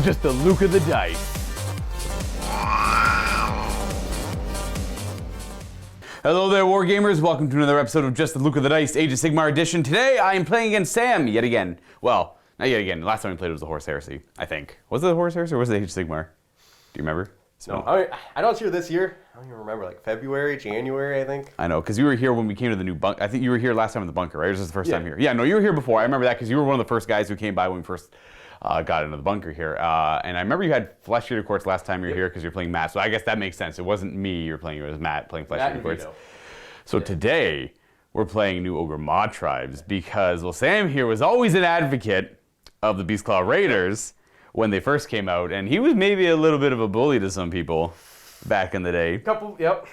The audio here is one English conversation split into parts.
Just the Luka the dice. Hello there, Wargamers. Welcome to another episode of Just the Luka the Dice, Age of Sigmar edition. Today, I am playing against Sam yet again. Well, not yet again. Last time we played was the Horse Heresy, I think. Was it the Horse Heresy or was it Age of Sigmar? Do you remember? No, I know it's here this year. I don't even remember, like February, January, I think. I know, because you were here when we came to the new bunker. I think you were here last time in the bunker, right? Or was this the first time here? Yeah, no, you were here before. I remember that because you were one of the first guys who came by when we first got into the bunker here. And I remember you had Flesh Eater Courts last time you were here because you're playing Matt. So I guess that makes sense. It wasn't me you were playing, it was Matt playing Flesh Eater Courts. So today, we're playing new Ogor Mawtribes because, well, Sam here was always an advocate of the Beastclaw Raiders when they first came out, and he was maybe a little bit of a bully to some people back in the day. Yep.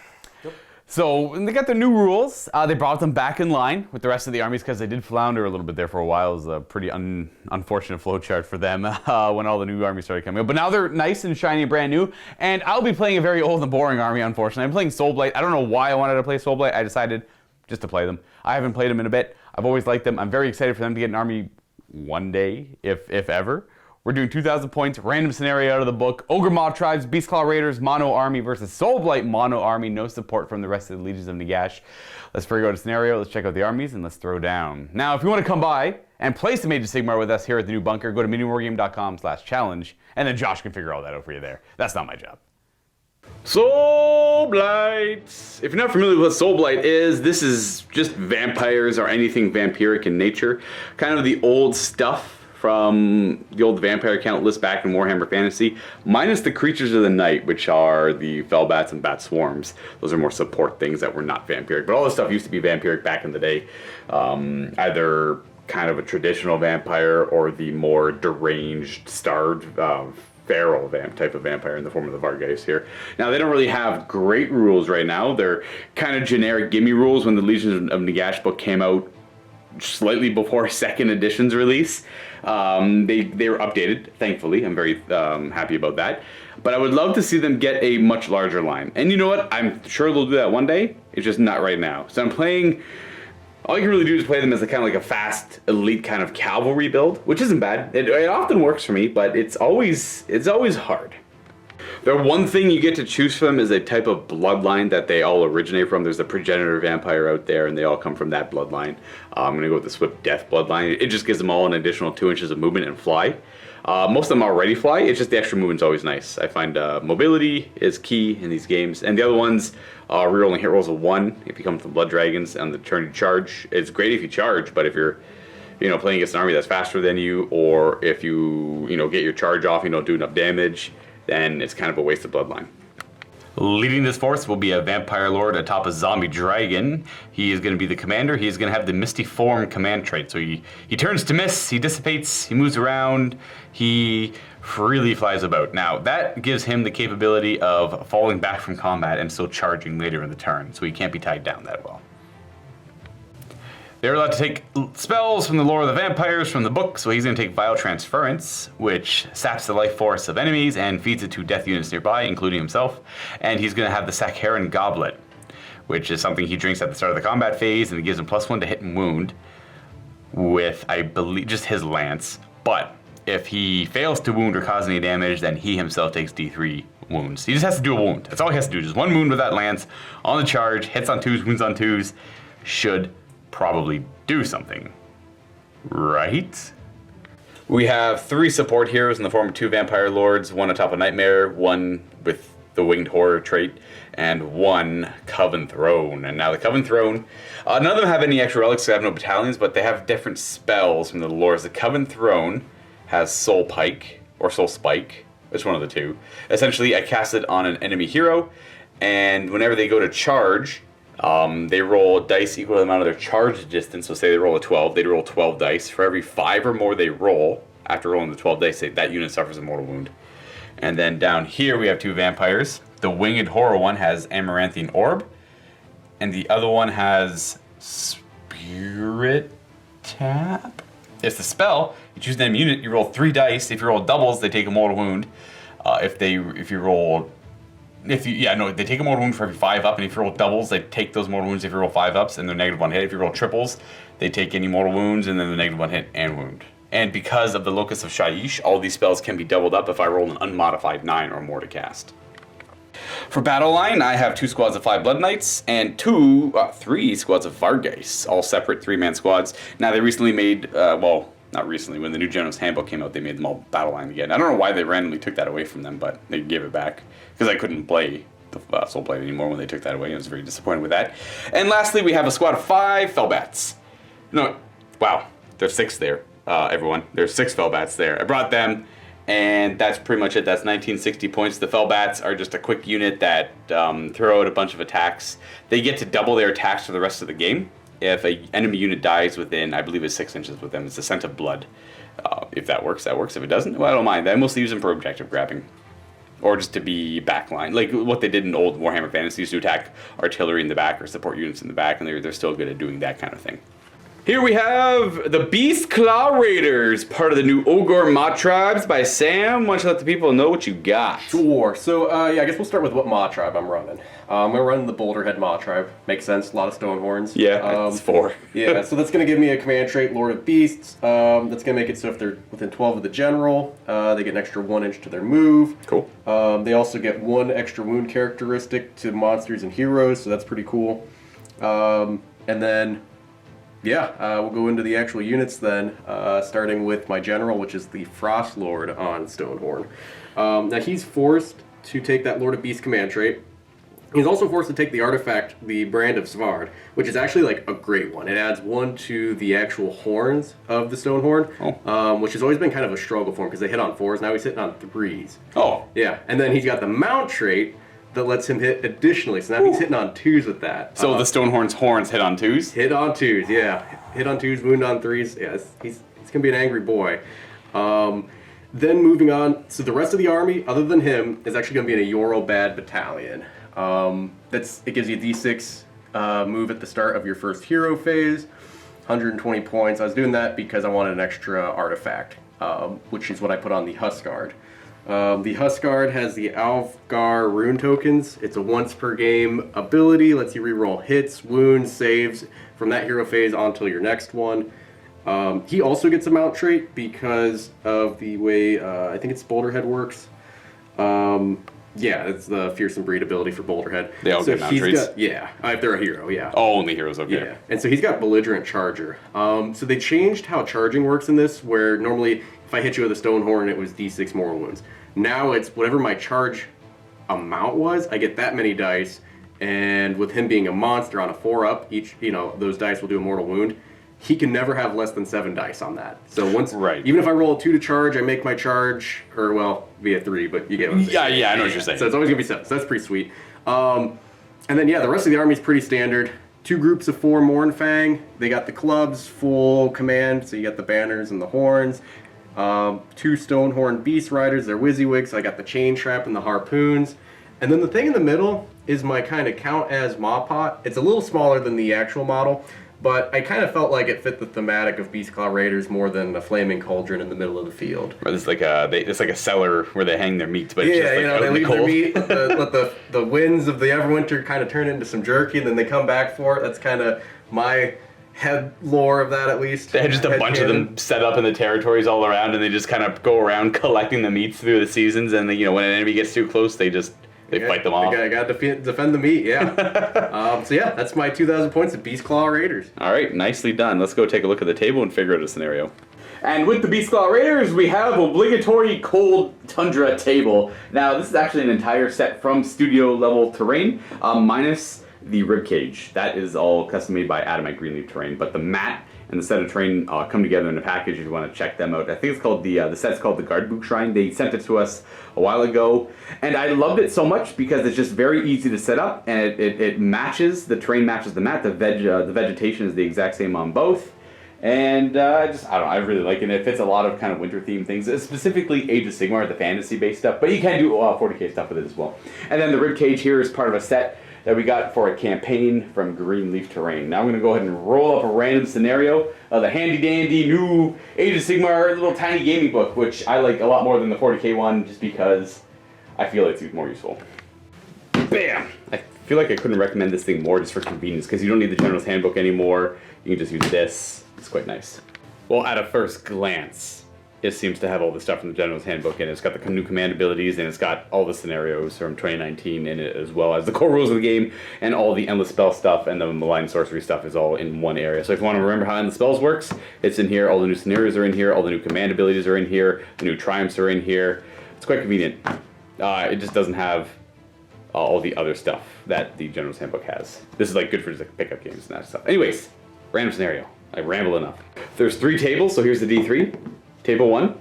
So when they got their new rules, they brought them back in line with the rest of the armies because they did flounder a little bit there for a while. It was a pretty unfortunate flowchart for them when all the new armies started coming up. But now they're nice and shiny and brand new, and I'll be playing a very old and boring army, unfortunately. I'm playing Soulblight. I don't know why I wanted to play Soulblight. I decided just to play them. I haven't played them in a bit. I've always liked them. I'm very excited for them to get an army one day, if ever. We're doing 2,000 points, random scenario out of the book. Ogor Mawtribes, Beastclaw Raiders, Mono Army versus Soulblight Mono Army. No support from the rest of the Legions of Nagash. Let's figure out a scenario, let's check out the armies, and let's throw down. Now, if you want to come by and play some Age of Sigmar with us here at the new bunker, go to MiniWarGaming.com/challenge, and then Josh can figure all that out for you there. That's not my job. Soulblight! If you're not familiar with what Soulblight is, this is just vampires or anything vampiric in nature. Kind of the old stuff from the old vampire count list back in Warhammer Fantasy, minus the creatures of the night, which are the Fellbats and Bat Swarms. Those are more support things that were not vampiric, but all this stuff used to be vampiric back in the day. Either kind of a traditional vampire or the more deranged, starved, feral type of vampire in the form of the Vargeist here. Now, they don't really have great rules right now. They're kind of generic gimme rules. When the Legions of Nagash book came out slightly before second edition's release, they were updated, thankfully. I'm very happy about that. But I would love to see them get a much larger line. And you know what? I'm sure they'll do that one day. It's just not right now. So I'm playing, all you can really do is play them as a kind of like a fast, elite kind of cavalry build, which isn't bad. It often works for me, but it's always hard. The one thing you get to choose from is a type of bloodline that they all originate from. There's a progenitor vampire out there, and they all come from that bloodline. I'm going to go with the Swift Death bloodline. It just gives them all an additional 2 inches of movement and fly. Most of them already fly. It's just the extra movement's always nice. I find mobility is key in these games. And the other ones, rerolling hit rolls of 1 if you come from Blood Dragons on the turn you charge. It's great if you charge, but if you're playing against an army that's faster than you, or if you get your charge off and you don't do enough damage, then it's kind of a waste of bloodline. Leading this force will be a Vampire Lord atop a Zombie Dragon. He is going to be the commander. He's going to have the Misty Form command trait. So he turns to mist, he dissipates, he moves around, he freely flies about. Now, that gives him the capability of falling back from combat and still charging later in the turn, so he can't be tied down that well. They're allowed to take spells from the lore of the vampires from the book, so he's going to take Vile Transference, which saps the life force of enemies and feeds it to death units nearby, including himself. And he's going to have the Sakharan Goblet, which is something he drinks at the start of the combat phase, and it gives him +1 to hit and wound with, I believe, just his lance. But if he fails to wound or cause any damage, then he himself takes D3 wounds. He just has to do a wound. That's all he has to do, just 1 wound with that lance on the charge, hits on 2s, wounds on 2s, should probably do something, right? We have 3 support heroes in the form of 2 Vampire Lords, 1 atop a Nightmare, 1 with the Winged Horror trait, and 1 Coven Throne. And now the Coven Throne, none of them have any extra relics, so they have no battalions, but they have different spells from the lores. The Coven Throne has Soul Pike, or Soul Spike, it's one of the 2. Essentially, I cast it on an enemy hero, and whenever they go to charge, they roll dice equal to the amount of their charge distance. So say they roll a 12, they'd roll 12 dice. For every 5 or more they roll, after rolling the 12 dice, that unit suffers a mortal wound. And then down here we have 2 vampires. The Winged Horror one has Amaranthine Orb, and the other one has Spirit Tap. It's the spell. You choose an enemy unit, you roll 3 dice. If you roll doubles, they take a mortal wound. They take a mortal wound for every 5 up, and if you roll doubles, they take those mortal wounds if you roll 5 ups, and they're -1 hit. If you roll triples, they take any mortal wounds, and then the -1 hit and wound. And because of the Locus of Shaiish, all these spells can be doubled up if I roll an unmodified 9 or more to cast. For battle line, I have 2 squads of 5 Blood Knights and 3 squads of Vargheists, all separate 3-man squads. Now they recently made, well, not recently, when the new General's Handbook came out, they made them all battle line again. I don't know why they randomly took that away from them, but they gave it back because I couldn't play the Soulblight anymore when they took that away. I was very disappointed with that. And lastly, we have a squad of 5 Fellbats. No, wow, there's 6 there, everyone. There's 6 Fellbats there. I brought them. And that's pretty much it. That's 1960 points. The Fellbats are just a quick unit that throw out a bunch of attacks. They get to double their attacks for the rest of the game. If an enemy unit dies within, I believe it's 6 inches with them, it's a scent of blood. If that works, that works. If it doesn't, well, I don't mind. I mostly use them for objective grabbing. Or just to be backline. Like what they did in old Warhammer Fantasy, used to attack artillery in the back or support units in the back, and they're still good at doing that kind of thing. Here we have the Beastclaw Raiders, part of the new Ogor Mawtribes by Sam. Why don't you let the people know what you got? Sure. So, yeah, I guess we'll start with what Mawtribe I'm running. I'm going to run the Boulderhead Mawtribe. Makes sense. A lot of stone horns. Yeah, it's 4. Yeah, so that's going to give me a command trait, Lord of Beasts. That's going to make it so if they're within 12 of the general, they get an extra 1 inch to their move. Cool. They also get 1 extra wound characteristic to monsters and heroes, so that's pretty cool. And then... yeah, we'll go into the actual units then, starting with my general, which is the Frost Lord on Stonehorn. Now he's forced to take that Lord of Beast command trait. He's also forced to take the artifact, the Brand of Svard, which is actually like a great one. It adds 1 to the actual horns of the Stonehorn, which has always been kind of a struggle for him because they hit on 4s. Now he's hitting on 3s. Oh. Yeah, and then he's got the Mount trait that lets him hit additionally. So now he's hitting on 2s with that. So the Stonehorn's horns hit on 2s? Hit on 2s, yeah. Hit on 2s, wound on 3s. Yeah, he's going to be an angry boy. Then moving on, so the rest of the army, other than him, is actually going to be in a Yorobad battalion. It gives you a D6 move at the start of your first hero phase, 120 points. I was doing that because I wanted an extra artifact, which is what I put on the Huskard. The Huskard has the Alfgar rune tokens. It's a once per game ability, lets you reroll hits, wounds, saves from that hero phase on until your next one. He also gets a mount trait because of the way I think it's Boulderhead works. Yeah, it's the Fearsome Breed ability for Boulderhead. They all get mount traits? Yeah, if they're a hero, yeah. Oh, only heroes, okay. Yeah, and so he's got Belligerent Charger. So they changed how charging works in this, where normally if I hit you with a Stonehorn, it was D6 mortal wounds. Now it's whatever my charge amount was, I get that many dice, and with him being a monster on a 4-up, each, those dice will do a mortal wound. He can never have less than 7 dice on that. So once, even if I roll a 2 to charge, I make my charge, or well, be a 3, but you get what I'm saying. Yeah, I know what you're saying. So it's always gonna be 7. So that's pretty sweet. And then yeah, the rest of the army is pretty standard. 2 groups of 4 Mournfang. They got the clubs, full command. So you got the banners and the horns. 2 Stonehorn Beast Riders. They're WYSIWYGs. I got the chain trap and the harpoons. And then the thing in the middle is my kind of count as Mawpot. It's a little smaller than the actual model, but I kind of felt like it fit the thematic of Beastclaw Raiders more than a flaming cauldron in the middle of the field. It's like a cellar where they hang their meats, but it's just like they leave their meat, let the winds of the Everwinter kind of turn into some jerky, and then they come back for it. That's kind of my head lore of that, at least. They had just a bunch of them set up in the territories all around, and they just kind of go around collecting the meats through the seasons, and then, when an enemy gets too close, they fight them off. I got to defend the meat, yeah. So yeah, that's my 2,000 points of Beastclaw Raiders. All right, nicely done. Let's go take a look at the table and figure out a scenario. And with the Beastclaw Raiders, we have obligatory cold Tundra table. Now, this is actually an entire set from studio level terrain, minus the ribcage. That is all custom made by Adamite Greenleaf Terrain, but the mat and the set of terrain come together in a package if you want to check them out. I think it's called the set's called the Guardbook Shrine. They sent it to us a while ago, and I loved it so much because it's just very easy to set up, and it matches, the terrain matches the mat, the vegetation is the exact same on both, and I really like it. It fits a lot of kind of winter themed things, specifically Age of Sigmar, the fantasy based stuff, but you can do 40k stuff with it as well. And then the ribcage here is part of a set that we got for a campaign from Greenleaf Terrain. Now I'm going to go ahead and roll up a random scenario of the handy dandy new Age of Sigmar little tiny gaming book, which I like a lot more than the 40k one just because I feel it's more useful. Bam! I feel like I couldn't recommend this thing more just for convenience because you don't need the General's Handbook anymore. You can just use this. It's quite nice. Well, at a first glance, it seems to have all the stuff from the General's Handbook in it. It's got the new command abilities, and it's got all the scenarios from 2019 in it, as well as the core rules of the game, and all the endless spell stuff and the malign sorcery stuff is all in one area. So if you want to remember how endless spells works, it's in here. All the new scenarios are in here. All the new command abilities are in here. The new triumphs are in here. It's quite convenient. It just doesn't have all the other stuff that the General's Handbook has. This is like good for just like pickup games and that stuff. Anyways, random scenario. I ramble enough. There's 3 tables, so here's the D3. Table 1,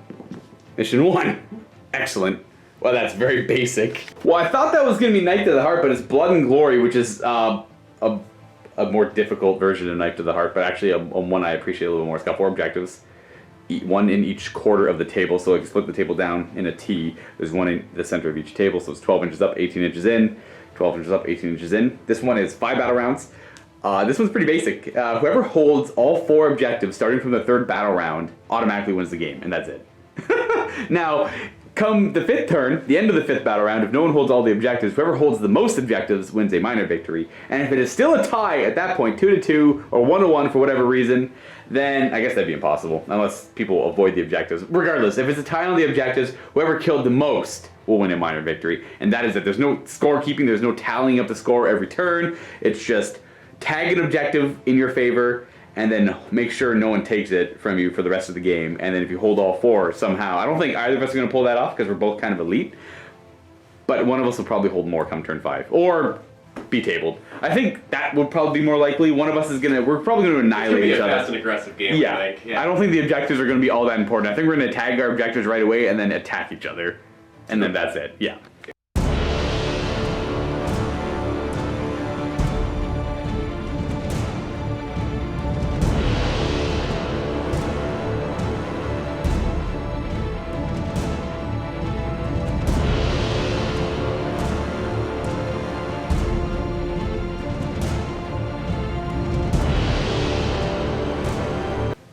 Mission 1. Excellent. Well, that's very basic. Well, I thought that was going to be Knife to the Heart, but it's Blood and Glory, which is a more difficult version of Knife to the Heart, but actually a one I appreciate a little more. It's got 4 objectives, 1 in each quarter of the table, so if you split the table down in a T, there's 1 in the center of each table, so it's 12 inches up, 18 inches in, 12 inches up, 18 inches in. This one is 5 battle rounds. This one's pretty basic. Whoever holds all 4 objectives starting from the 3rd battle round automatically wins the game, and that's it. Now, come the 5th turn, the end of the 5th battle round, if no one holds all the objectives, whoever holds the most objectives wins a minor victory. And if it is still a tie at that point, 2-2 or 1-1 for whatever reason, then I guess that'd be impossible, unless people avoid the objectives. Regardless, if it's a tie on the objectives, whoever killed the most will win a minor victory. And that is it. There's no scorekeeping, there's no tallying up the score every turn. It's just tag an objective in your favor, and then make sure no one takes it from you for the rest of the game. And then if you hold all 4 somehow, I don't think either of us are going to pull that off because we're both kind of elite, but one of us will probably hold more come turn 5, or be tabled. I think that would probably be more likely. One of us is we're probably going to annihilate each other. That's an aggressive game, yeah. I think. Yeah. I don't think the objectives are going to be all that important. I think we're going to tag our objectives right away and then attack each other, and then that's it. Yeah.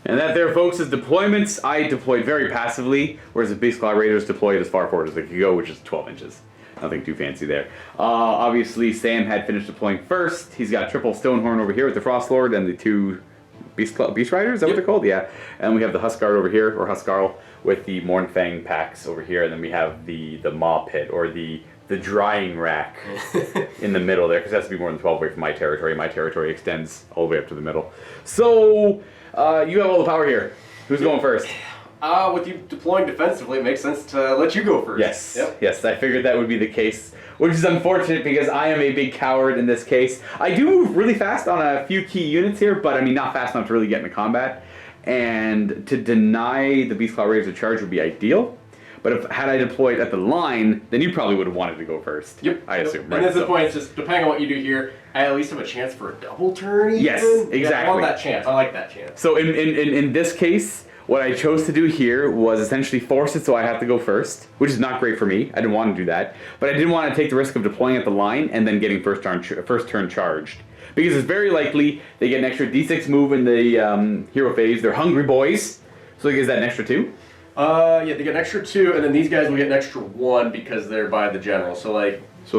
And that there, folks, is deployments. I deployed very passively, whereas the Beastclaw Raiders deployed as far forward as they could go, which is 12 inches. Nothing too fancy there. Obviously, Sam had finished deploying first. He's got triple Stonehorn over here with the Frost Lord and the 2 Beast Riders, is that what they're called? Yeah. And we have the Huskard over here, or Huskarl, with the Mournfang packs over here. And then we have the Maw Pit, or the drying rack in the middle there, because it has to be more than 12 away from my territory. My territory extends all the way up to the middle. So, you have all the power here. Who's going first? With you deploying defensively, it makes sense to let you go first. Yes. Yep. Yes, I figured that would be the case, which is unfortunate because I am a big coward in this case. I do move really fast on a few key units here, but I mean not fast enough to really get into combat. And to deny the Beastclaw Raiders a charge would be ideal. But had I deployed at the line, then you probably would have wanted to go first. Yep. I assume, right? And that's the point. It's just depending on what you do here, I at least have a chance for a double turn. Even. Yes, exactly. Yeah, I want that chance. I like that chance. So in this case, what I chose to do here was essentially force it so I have to go first, which is not great for me. I didn't want to do that, but I didn't want to take the risk of deploying at the line and then getting first turn charged. Because it's very likely they get an extra D6 move in the hero phase. They're hungry boys, so they get that an extra 2. Yeah, they get an extra 2, and then these guys will get an extra 1 because they're by the general. So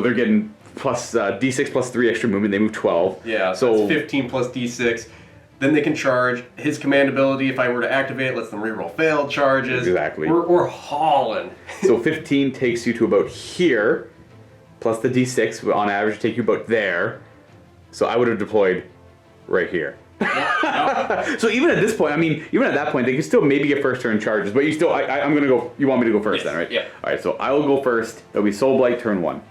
they're getting plus D6 plus 3 extra movement. They move 12. Yeah, so that's 15 plus D6. Then they can charge. His command ability, if I were to activate it, lets them reroll failed charges. Exactly. We're hauling. So 15 takes you to about here, plus the D6 on average take you about there. So I would have deployed right here. Yep. So even at this point, I mean, even at that point, they can still maybe get first turn charges, but you still, I'm gonna go. You want me to go first then, right? Yeah. All right. So I will go first. It'll be Soulblight turn 1.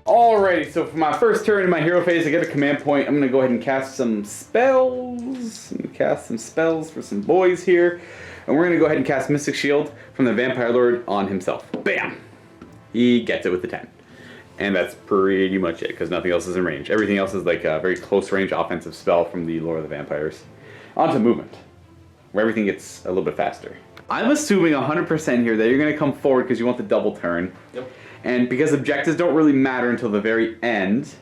Alrighty, so for my first turn in my hero phase, I get a command point. I'm going to go ahead and cast some spells. I'm going to cast some spells for some boys here. And we're going to go ahead and cast Mystic Shield from the Vampire Lord on himself. Bam! He gets it with the 10. And that's pretty much it, because nothing else is in range. Everything else is like a very close range offensive spell from the Lord of the Vampires. On to movement, where everything gets a little bit faster. I'm assuming 100% here that you're going to come forward because you want the double turn. Yep. And because objectives don't really matter until the very end,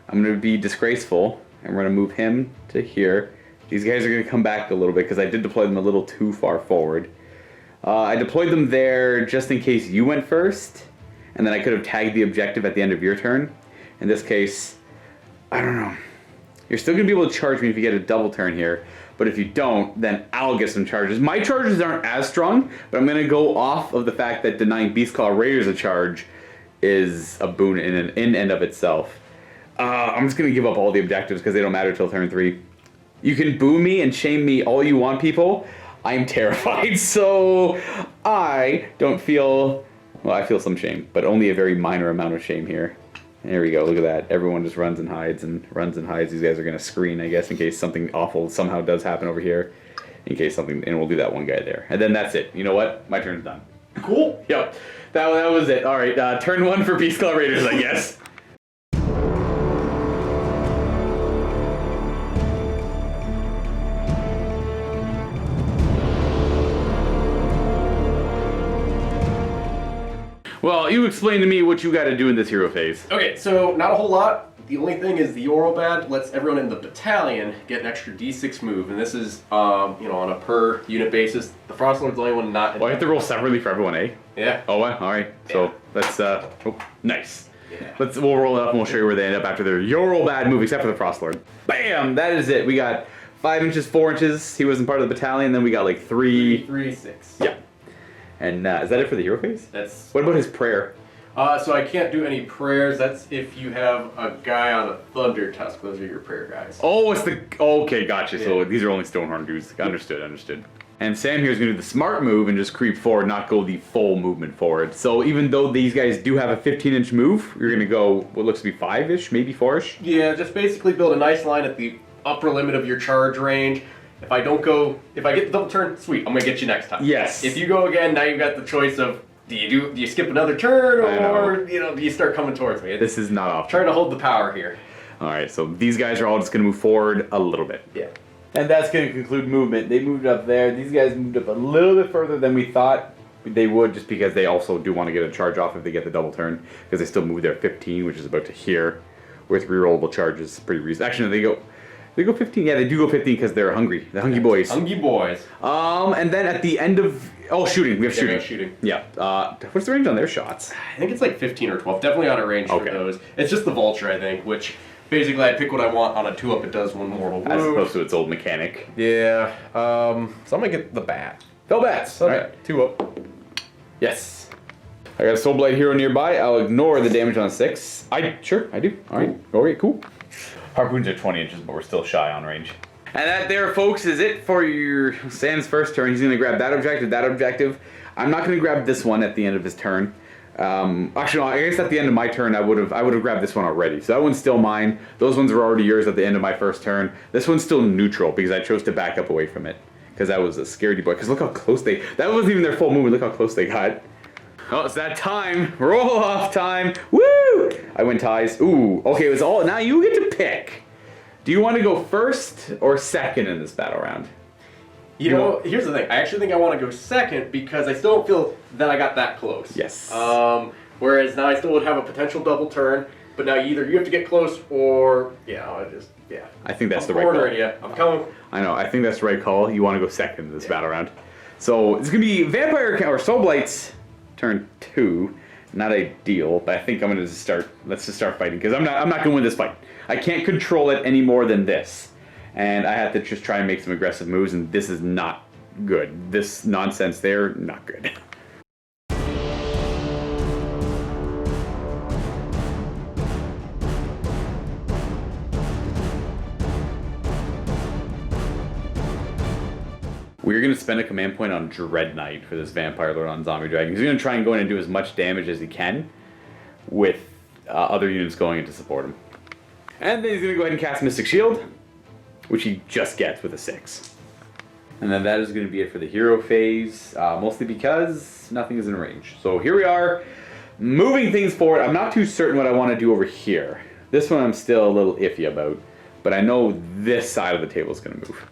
I'm going to be disgraceful, and we're going to move him to here. These guys are going to come back a little bit because I did deploy them a little too far forward. I deployed them there just in case you went first, and then I could have tagged the objective at the end of your turn. In this case, I don't know. You're still going to be able to charge me if you get a double turn here, but if you don't, then I'll get some charges. My charges aren't as strong, but I'm going to go off of the fact that denying Beastclaw Raiders a charge is a boon in and of itself. I'm just going to give up all the objectives because they don't matter till turn 3. You can boo me and shame me all you want, people. I'm terrified, so I don't feel... Well, I feel some shame, but only a very minor amount of shame here. There we go, look at that. Everyone just runs and hides and runs and hides. These guys are going to screen, I guess, in case something awful somehow does happen over here. In case something... And we'll do that one guy there. And then that's it. You know what? My turn's done. Cool. Yep. That was it. Alright, turn 1 for Beastclaw Raiders, I guess. Well, you explain to me what you got to do in this hero phase. Okay, so not a whole lot. The only thing is the Oro Bad lets everyone in the battalion get an extra D6 move, and this is, on a per unit basis. The Frostlord's the only one not. Well, I have to roll separately for everyone, eh? Yeah. Oh, well, all right. So Yeah. let's. Nice. Yeah. We'll roll it up and we'll show you where they end up after their Euro Bad move, except for the Frostlord. Bam! That is it. We got 5 inches, 4 inches. He wasn't part of the battalion. Then we got like 3. 3, 6. Yeah. And is that it for the hero phase? That's. What about his prayer? So I can't do any prayers. That's if you have a guy on a Thunder Tusk. Those are your prayer guys. Oh, it's the... Okay, gotcha. Yeah. So these are only Stonehorn dudes. Understood. And Sam here is going to do the smart move and just creep forward, not go the full movement forward. So even though these guys do have a 15-inch move, you're going to go what looks to be 5-ish, maybe 4-ish? Yeah, just basically build a nice line at the upper limit of your charge range. If I get the double turn, sweet, I'm going to get you next time. Yes. If you go again, now you've got the choice of do you skip another turn or do you start coming towards me? This is not off. Trying to hold the power here. Alright, so these guys are all just going to move forward a little bit. Yeah. And that's going to conclude movement. They moved up there. These guys moved up a little bit further than we thought they would, just because they also do want to get a charge off if they get the double turn, because they still moved their 15, which is about to here, with rerollable charges. Pretty reasonable. Actually, no, they go 15. Yeah, they do go 15 because they're hungry. The hungry boys. Hungry boys. And then at the end of... Oh, shooting. We have shooting. Shooting. Yeah. What's the range on their shots? I think it's like 15 or 12. Definitely out of range for those. It's just the Vulture, I think, which basically I pick what I want on a 2-up. It does 1 mortal wound. As opposed to its old mechanic. Yeah. So I'm going to get the Bat. Fell bats. Okay. Alright. 2-up. Yes. I got a Soulblight hero nearby. I'll ignore the damage on 6. Sure, I do. Alright. Okay, cool. Harpoons are 20 inches, but we're still shy on range. And that there, folks, is it for your Sam's first turn. He's going to grab that objective. I'm not going to grab this one at the end of his turn. Actually, no, I guess at the end of my turn, I would have grabbed this one already. So that one's still mine. Those ones were already yours at the end of my first turn. This one's still neutral because I chose to back up away from it. Because that was a scaredy boy. Because look how close they... That wasn't even their full movement. Look how close they got. Oh, it's that time. Roll off time. Woo! I went ties. Ooh. Okay, it was all... Now you get to pick. Do you want to go first or second in this battle round? You know, here's the thing. I actually think I want to go second because I still don't feel that I got that close. Yes. Whereas now I still would have a potential double turn, but now either you have to get close or, I think that's the right call. Yeah, I'm coming. I know. I think that's the right call. You want to go second in this battle round. So it's going to be Vampire or Soulblight's turn 2. Not ideal, but I think I'm going to just start. Let's just start fighting because I'm not going to win this fight. I can't control it any more than this. And I have to just try and make some aggressive moves, and this is not good. This nonsense there, not good. We're going to spend a command point on Dread Knight for this Vampire Lord on Zombie Dragon. He's going to try and go in and do as much damage as he can with other units going in to support him. And then he's going to go ahead and cast Mystic Shield, which he just gets with a 6. And then that is going to be it for the hero phase, mostly because nothing is in range. So here we are, moving things forward. I'm not too certain what I want to do over here. This one I'm still a little iffy about, but I know this side of the table is going to move.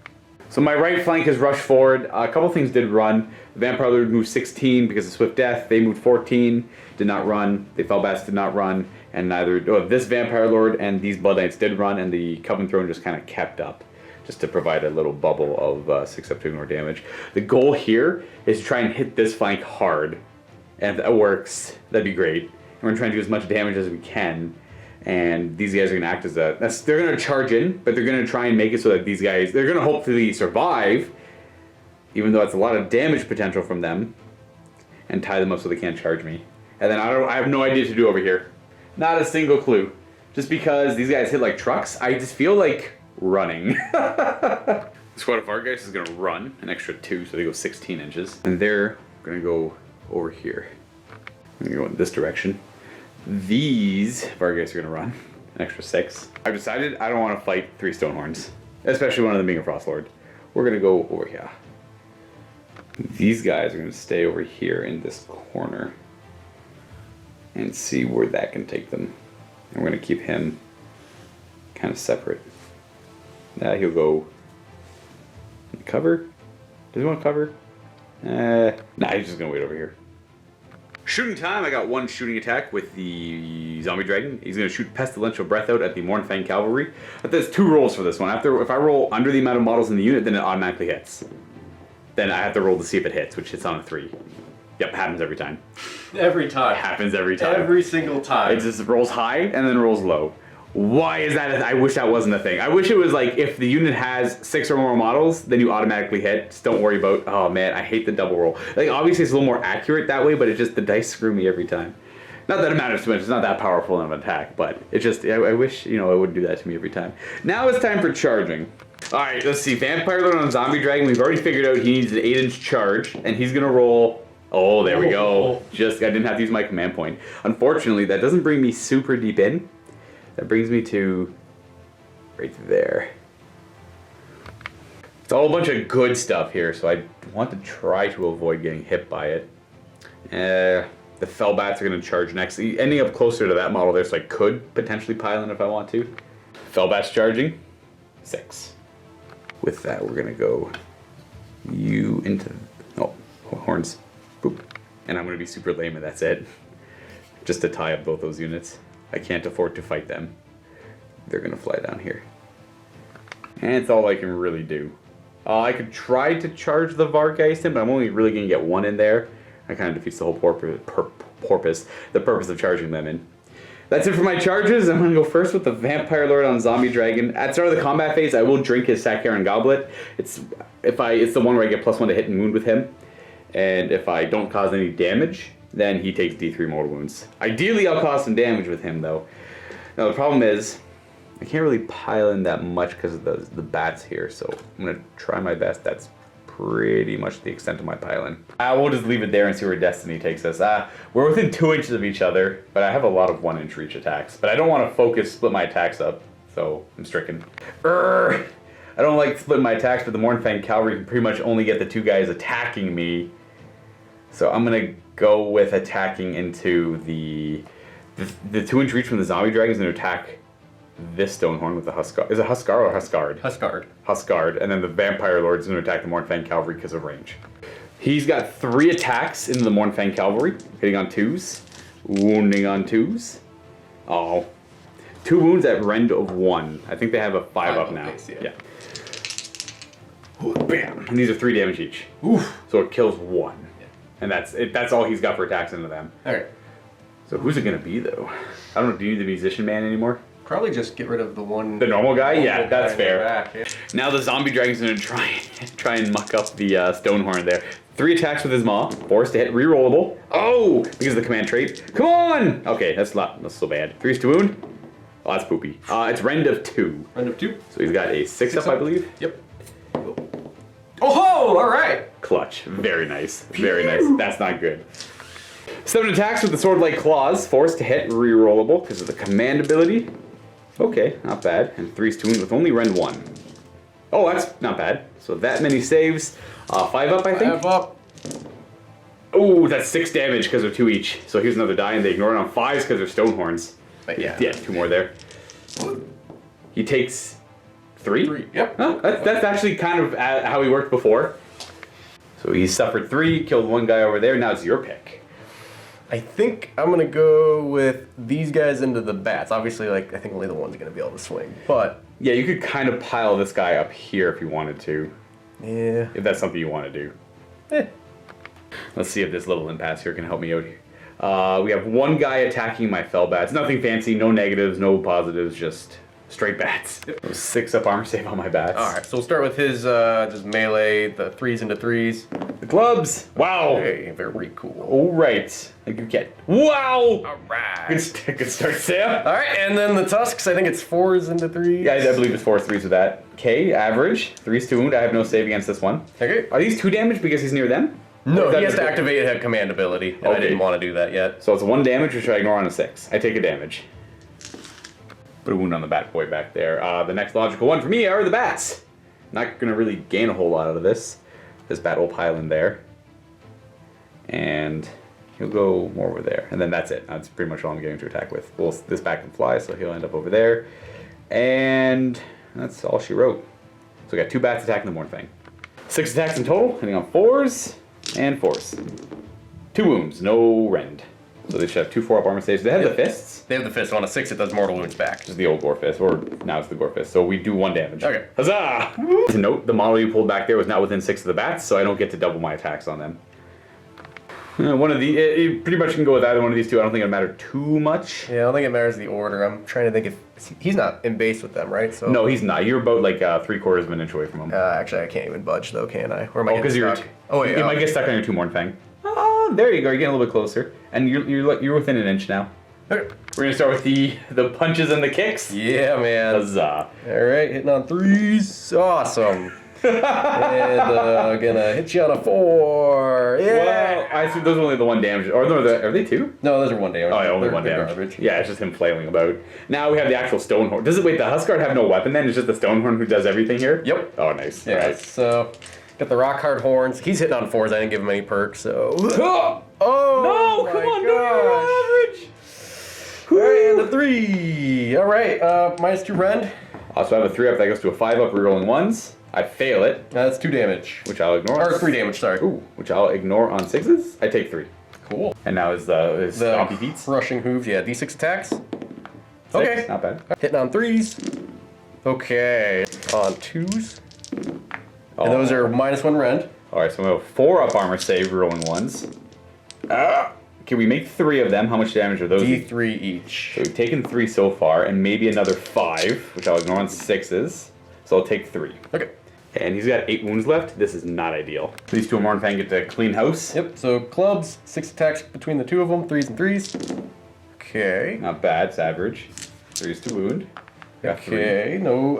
So my right flank has rushed forward. A couple things did run. The Vampire Lord moved 16 because of Swift Death. They moved 14, did not run. The Fellbats did not run. And neither this Vampire Lord and these Blood Knights did run, and the Coven Throne just kind of kept up. just to provide a little bubble of 6 up to ignore damage. The goal here is to try and hit this flank hard, and if that works, that'd be great. And we're gonna try and do as much damage as we can. And these guys are gonna act as they're gonna charge in, but they're gonna try and make it so that these guys, they're gonna hopefully survive, even though it's a lot of damage potential from them, and tie them up so they can't charge me. And then I have no idea what to do over here. Not a single clue. Just because these guys hit like trucks, I just feel like running. The squad of Vargeist is gonna run an extra 2, so they go 16 inches. And they're gonna go over here. I'm gonna go in this direction. These Vargeist are gonna run an extra 6. I've decided I don't wanna fight 3 Stonehorns, especially one of them being a Frost Lord. We're gonna go over here. These guys are gonna stay over here in this corner and see where that can take them. And we're gonna keep him kind of separate. He'll go cover. Does he want to cover? Nah, he's just gonna wait over here. Shooting time. I got 1 shooting attack with the zombie dragon. He's gonna shoot pestilential breath out at the Mornfang cavalry. But there's 2 rolls for this one. If I roll under the amount of models in the unit, then it automatically hits. Then I have to roll to see if it hits, which hits on a 3. Yep, happens every time. Every time. Happens every time. Every single time. It just rolls high and then rolls low. Why is that? I wish that wasn't a thing. I wish it was like if the unit has 6 or more models, then you automatically hit. Just don't worry about, oh man, I hate the double roll. Like obviously it's a little more accurate that way, but it's just the dice screw me every time. Not that it matters too much, it's not that powerful of an attack, but it just, I wish, it wouldn't do that to me every time. Now it's time for charging. Alright, let's see. Vampire Lord on Zombie Dragon, we've already figured out he needs an 8-inch charge, and he's gonna roll. Oh, there we go. I didn't have to use my command point. Unfortunately, that doesn't bring me super deep in. That brings me to right there. It's all a bunch of good stuff here, so I want to try to avoid getting hit by it. The Fellbats are going to charge next. Ending up closer to that model there, so I could potentially pile in if I want to. Fellbats charging. 6. With that, we're going to go you into... Oh, horns. Boop. And I'm going to be super lame and that's it. Just to tie up both those units. I can't afford to fight them. They're going to fly down here. And it's all I can really do. I could try to charge the Vargeist in, but I'm only really going to get 1 in there. That kind of defeats the whole the purpose of charging them in. That's it for my charges. I'm going to go first with the Vampire Lord on Zombie Dragon. At the start of the combat phase, I will drink his Sakaran Goblet. It's the one where I get +1 to hit and wound with him. And if I don't cause any damage, then he takes D3 mortal wounds. Ideally, I'll cause some damage with him, though. Now, the problem is, I can't really pile in that much because of the bats here, so I'm going to try my best. That's pretty much the extent of my pile-in. We'll just leave it there and see where Destiny takes us. We're within 2 inches of each other, but I have a lot of 1-inch reach attacks. But I don't want to split my attacks up, so I'm stricken. I don't like splitting my attacks, but the Mornfang Cavalry can pretty much only get the 2 guys attacking me. So I'm going to go with attacking into the 2-inch reach from the Zombie Dragon is going to attack this Stonehorn with the Huskar. Is it Huskar or Huskard? Huskard. Huskard. And then the Vampire Lord is going to attack the Mornfang Cavalry because of range. He's got 3 attacks into the Mornfang Cavalry. Hitting on 2s. Wounding on 2s. Oh. 2 wounds at rend of 1. I think they have a 5 up now. Base, yeah. Bam. And these are 3 damage each. Oof. So it kills 1. And that's all he's got for attacks into them. Alright. So who's it going to be, though? I don't know. Do you need the Musician Man anymore? Probably just get rid of the one... The normal guy? Yeah, that's fair. Back, yeah. Now the Zombie Dragon's going to try and muck up the Stonehorn there. 3 attacks with his maw. Forced to hit. Rerollable. Oh! Because of the command trait. Come on! Okay, that's so bad. 3's to wound. Oh, that's poopy. It's rend of 2. Rend of 2. So he's got a 6 up, I believe. Yep. Oh ho! Alright! Clutch. Very nice. Very nice. That's not good. 7 attacks with the Sword-like Claws. Forced to hit. Rerollable because of the command ability. Okay, not bad. And 3's to wound with only rend 1. Oh, that's not bad. So that many saves. 5 up, I think? 5 up. Oh, that's 6 damage because of 2 each. So here's another die, and they ignore it on 5s because they're Stonehorns. But yeah. Yeah, 2 more there. He takes 3? 3, yep. Oh, that's actually kind of how he worked before. So he suffered 3, killed 1 guy over there. Now it's your pick. I think I'm going to go with these guys into the bats. Obviously, I think only the one's going to be able to swing. But Yeah, you could kind of pile this guy up here if you wanted to. Yeah. If that's something you want to do. Let's see if this little impasse here can help me out here. We have one guy attacking my fell bats. Nothing fancy, no negatives, no positives, just straight bats. 6 up armor save on my bats. All right, so we'll start with his just melee, the 3s into 3s. The clubs. Wow. Hey, very cool. All right. Like you get. Wow. All right. Good start, Sam. All right, and then the tusks. I think it's 4s into 3s. Yeah, I believe it's 4 3s with that. Okay, average. 3s to wound. I have no save against this one. Okay. Are these 2 damage because he's near them? No, he has to activate a command ability, and I didn't want to do that yet. So it's 1 damage, which I ignore on a 6. I take a damage. Put a wound on the bat boy back there. The next logical one for me are the bats. Not going to really gain a whole lot out of this. This bat will pile in there. And he'll go more over there. And then that's it. That's pretty much all I'm getting to attack with. Well, this bat can fly, so he'll end up over there. And that's all she wrote. So we got 2 bats attacking the morn thing. 6 attacks in total, hitting on 4s and 4s. 2 wounds, no rend. So they should have 2 4-up armor saves. They have the fists. They have the fist. On a 6, it does mortal wounds back. This is the old Gore fist, or now it's the Gore fist. So we do 1 damage. Okay. Huzzah! To note, the model you pulled back there was not within 6 of the bats, so I don't get to double my attacks on them. One of the, it pretty much can go with either one of these 2. I don't think it'll matter too much. Yeah, I don't think it matters the order. I'm trying to think if he's not in base with them, right? So no, he's not. You're about like 3/4 of an inch away from him. actually, I can't even budge though, can I? Or am I because getting you're. stuck? Oh wait, you might get stuck on your 2 morn thing. Ah, there you go. You're getting a little bit closer, and you're within an inch now. Okay. We're gonna start with the punches and the kicks. Yeah, man. Huzzah! All right, hitting on 3s. Awesome. And gonna hit you on a 4. Yeah. Well, I assume those are only the 1 damage. Or no, are they 2? No, those are 1 damage. Oh, yeah, only They're 1 damage. Garbage. Yeah, it's just him flailing about. Now we have the actual Stonehorn. Does it wait? The Huskard have no weapon then? It's just the Stonehorn who does everything here. Yep. Oh, nice. Yeah. All right. So got the rock hard horns. He's hitting on 4s. I didn't give him any perks, so. Oh, Oh no! Come my on, gosh. do your average. All right, and the 3. All right, -2 rend. So I have a 3-up that goes to a 5-up rerolling 1s. I fail it, That's 2 damage. which I'll ignore. Or 3 damage, sorry. Ooh, which I'll ignore on 6s. I take 3. Cool. And now is the stompy feats. Crushing hooves, yeah, D6 attacks. 6, Okay. not bad. Hitting on 3s. Okay. On 2s. And those are -1 rend. All right, so we have a 4-up armor save rolling 1s. Okay, we make 3 of them. How much damage are those? D3 each. So we've taken 3 so far, and maybe another 5, which I'll ignore on 6s. So I'll take 3. Okay. And he's got 8 wounds left. This is not ideal. These 2 Mornfang get to clean house. Yep, so clubs, 6 attacks between the 2 of them, 3s and 3s. Okay. Not bad, it's average. 3s to wound. Got 3. Okay, no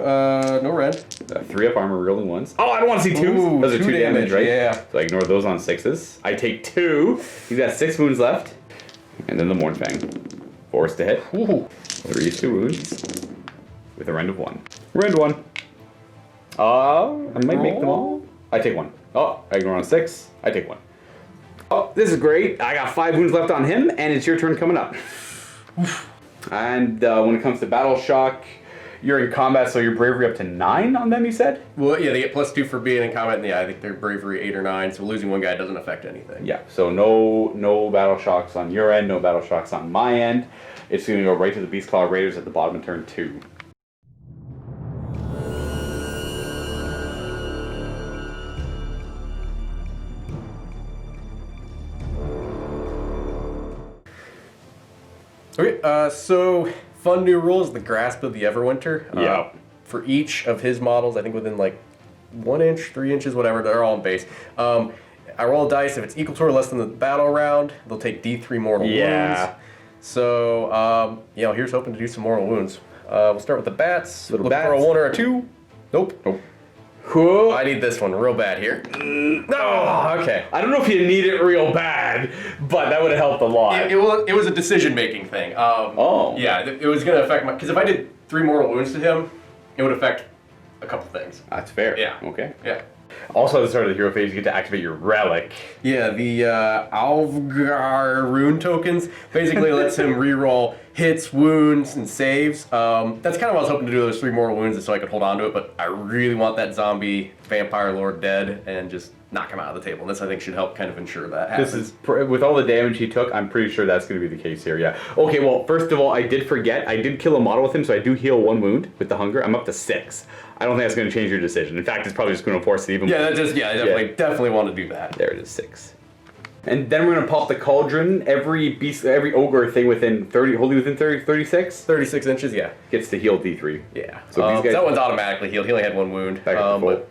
rend. 3-up armor rolling 1s. Oh, I don't want to see 2s. Ooh, Those are 2 2 damage, right? yeah. So I ignore those on 6s. I take 2. He's got 6 wounds left. And then the Mornfang. 4s to hit. Ooh. 3s to wounds. With a rend of 1. Rend 1. I might make them all. I take 1. Oh, I ignore on 6. I take 1. Oh, this is great. I got 5 wounds left on him, and it's your turn coming up. And when it comes to Battle Shock, you're in combat, so your bravery up to 9 on them, you said? Well, yeah, they get +2 for being in combat, and yeah, I think their bravery 8 or 9, so losing 1 guy doesn't affect anything. Yeah, so no Battle Shocks on your end, no Battle Shocks on my end. It's going to go right to the Beastclaw Raiders at the bottom of turn 2. Okay, so fun new rules, the Grasp of the Everwinter. Yeah. For each of his models, I think within like 1 inch, 3 inches, whatever, they're all in base. I roll a dice, if it's equal to or less than the battle round, they'll take D3 mortal wounds. So, here's hoping to do some mortal wounds. We'll start with the bats. Little Look bats. for a 1 or a 2. Nope. Nope. I need this one real bad here. No, okay. I don't know if you need it real bad, but that would have helped a lot. It was a decision-making thing. Yeah, it was going to affect my... Because if I did 3 mortal wounds to him, it would affect a couple things. That's fair. Yeah. Okay. Yeah. Also, at the start of the hero phase, you get to activate your relic. Yeah, the Alvgar rune tokens basically lets him reroll hits, wounds, and saves. That's kind of what I was hoping to do, those 3 mortal wounds, so I could hold on to it, but I really want that zombie vampire lord dead and just knock him out of the table. And this, I think, should help kind of ensure that happens. This is, with all the damage he took, I'm pretty sure that's going to be the case here, yeah. Okay, well, first of all, I did forget. I did kill a model with him, so I do heal 1 wound with the hunger. I'm up to 6. I don't think that's going to change your decision. In fact, it's probably just going to force it even more. Yeah, I definitely want to do that. There it is, 6. And then we're going to pop the cauldron. Every ogre thing within 36? 36 inches, yeah. Gets to heal D3. Yeah. So these guys, that one's automatically healed. He only had 1 wound. But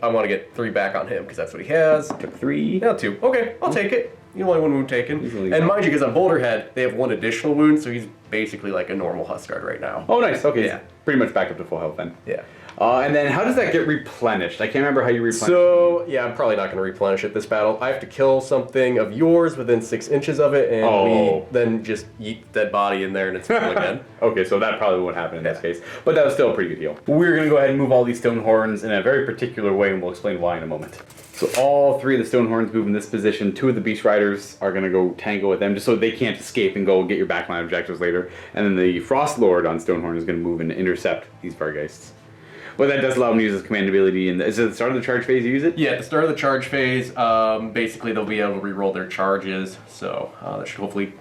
I want to get 3 back on him because that's what he has. Took 3. Now 2. Okay, I'll take it. You only 1 wound taken. And mind you, because on Boulderhead, they have 1 additional wound, so he's basically like a normal Huskard right now. Oh, nice. Okay, Yeah. Pretty much back up to full health then. Yeah. And then how does that get replenished? I can't remember how you replenish. So, yeah, I'm probably not going to replenish it this battle. I have to kill something of yours within 6 inches of it, and we then just yeet dead body in there and it's full again. Okay, so that probably won't happen in this case. But that was still a pretty good heal. We're going to go ahead and move all these stone horns in a very particular way, and we'll explain why in a moment. So all 3 of the stone horns move in this position. 2 of the beast riders are going to go tango with them just so they can't escape and go get your backline objectives later. And then the frost lord on stone horn is going to move and intercept these Vargeists. But that does allow him to use his command ability. And is it at the start of the charge phase you use it? Yeah, at the start of the charge phase, basically they'll be able to reroll their charges. So that should hopefully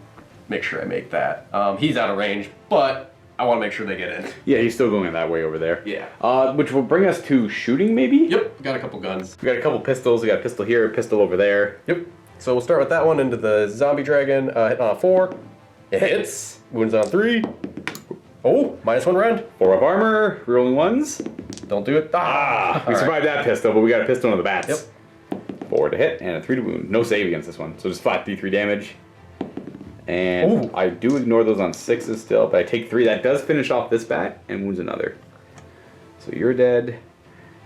make sure I make that. He's out of range, but I want to make sure they get in. Yeah, he's still going that way over there. Yeah. Which will bring us to shooting, maybe? Yep, got a couple guns. We got a couple pistols. We got a pistol here, a pistol over there. Yep. So we'll start with that one into the zombie dragon. Hitting on 4. It hits. Wounds on 3. Oh, -1 rend. 4 of armor, rolling 1s. Don't do it. We survived that pistol, but we got a pistol on the bats. Yep. 4 to hit and a 3 to wound. No save against this one, so just flat D3 damage. And I do ignore those on 6s still, but I take 3. That does finish off this bat and wounds another. So you're dead,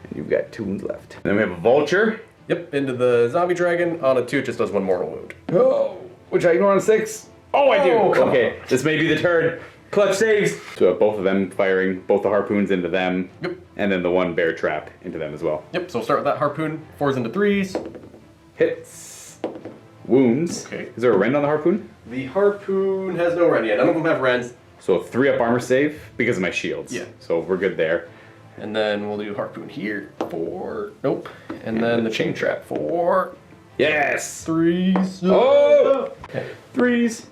and you've got 2 wounds left. And then we have a vulture. Yep, into the zombie dragon. On a 2, it just does 1 mortal wound. Oh, which I ignore on a 6. Oh, I do. Okay, on. this may be the turn. Clutch saves. So both of them firing, both the harpoons into them. Yep. And then the 1 bear trap into them as well. Yep, so we'll start with that harpoon. 4s into 3s. Hits. Wounds. Okay. Is there a rend on the harpoon? The harpoon has no rend yet. None of them have rends. So 3 up armor save because of my shields. Yeah. So we're good there. And then we'll do harpoon here. 4. Nope. And then the chain trap. 4. Yes. 3s. Oh. 3s.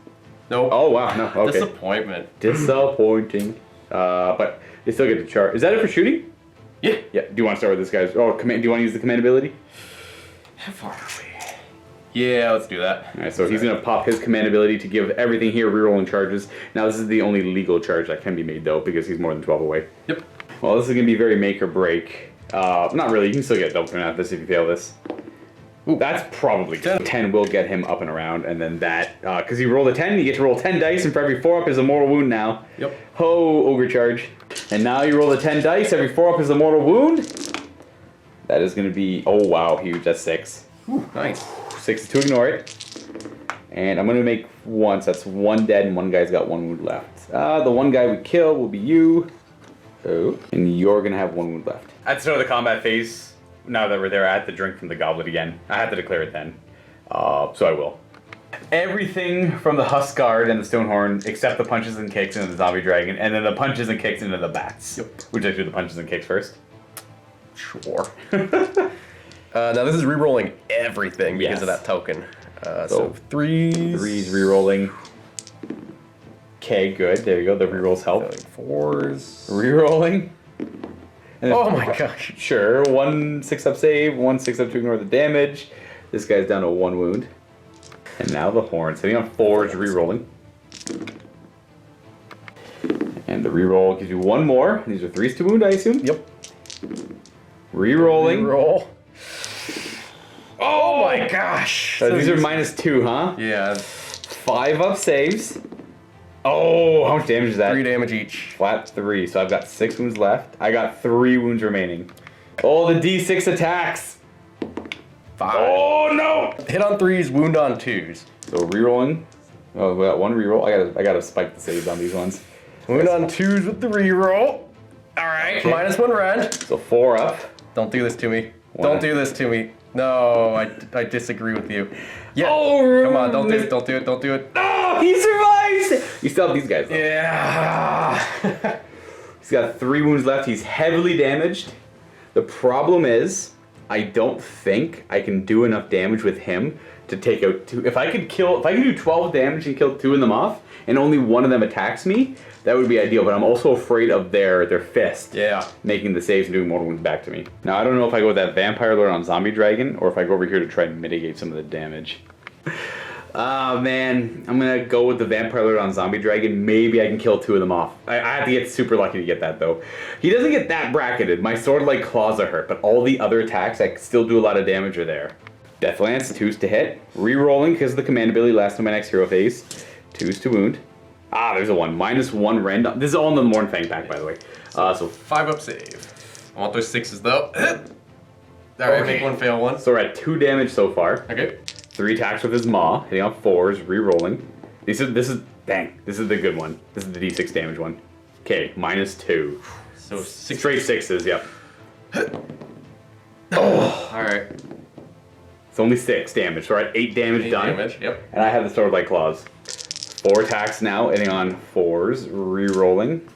Nope. Oh wow. No. Okay. Disappointment. Disappointing. But they still get to charge. Is that it for shooting? Yeah. Yeah. Do you want to start with this guy's? Oh, command. Do you want to use the command ability? How far are we? Yeah, let's do that. All right. So he's gonna pop his command ability to give everything here rerolling charges. Now this is the only legal charge that can be made though, because he's more than 12 away. Yep. Well, this is gonna be very make or break. Not really. You can still get double turn out of this if you fail this. Ooh, that's probably good. 10 will get him up and around, and then that, because he rolled a 10, you get to roll 10 dice, and for every 4 up is a mortal wound now. Yep. Ho, Ogre Charge. And now you roll the 10 dice, every 4 up is a mortal wound. That is going to be, oh wow, huge, that's 6. Ooh, nice. 6 to ignore it. And I'm going to make 1, so that's 1 dead, and 1 guy's got 1 wound left. The 1 guy we kill will be you. Oh. And you're going to have 1 wound left. At the start of the combat phase, now that we're there, I have to drink from the goblet again. I have to declare it then. So I will. Everything from the Huskard and the Stonehorn except the punches and kicks into the zombie dragon, and then the punches and kicks into the bats. Yep. Would you like to do the punches and kicks first? Sure. Now this is re-rolling everything because of that token. So 3s. 3s re-rolling. Okay, good. There you go. The re-rolls help. 4s. Re-rolling. Oh my gosh. Sure. 1 6-up save, 1 6-up to ignore the damage. This guy's down to 1 wound. And now the horns. Hitting on 4s, re-rolling. And the re-roll gives you 1 more. These are 3s to wound, I assume? Yep. Re-rolling. Re-roll. Oh my gosh. So these are -2, huh? Yeah. 5-up saves. Oh, how much damage is that? 3 damage each. Flat 3, so I've got 6 wounds left. I got 3 wounds remaining. Oh, the D6 attacks. 5. Oh no! Hit on 3s, wound on 2s. So rerolling. Oh, we got 1 reroll. I gotta spike the saves on these ones. Wound on 2s with the reroll. All right. Okay. -1 rend. So 4 up. Don't do this to me. Don't do this to me. No, I disagree with you. Yeah. Oh, come on, don't do it. Don't do it. Don't do it. No, he survives. You still have these guys, though. Yeah. He's got 3 wounds left. He's heavily damaged. The problem is, I don't think I can do enough damage with him to take out 2. If I can do 12 damage and kill 2 of them off, and only one of them attacks me, that would be ideal. But I'm also afraid of their fist. Yeah. Making the saves and doing more wounds back to me. Now I don't know if I go with that Vampire Lord on Zombie Dragon, or if I go over here to try and mitigate some of the damage. Oh man, I'm gonna go with the Vampire Lord on Zombie Dragon. Maybe I can kill 2 of them off. I have to get super lucky to get that though. He doesn't get that bracketed. My sword-like claws are hurt, but all the other attacks I still do a lot of damage are there. Death Lance, 2s to hit. Rerolling because of the command ability last in my next hero phase. 2s to wound. Ah, there's a 1. -1 rend. This is all in the Mournfang pack, by the way. So 5 up save. I want those 6s though. Alright, make 1 fail 1. So we're at 2 damage so far. Okay. 3 attacks with his maw, hitting on 4s, re-rolling. This is the good one. This is the D6 damage one. Okay, -2. So 6 Straight 6s, yep. Oh. Alright. It's only 6 damage, so we're at 8 damage 8 done. damage, yep. And I have the sword like claws. 4 attacks now, hitting on 4s, re-rolling.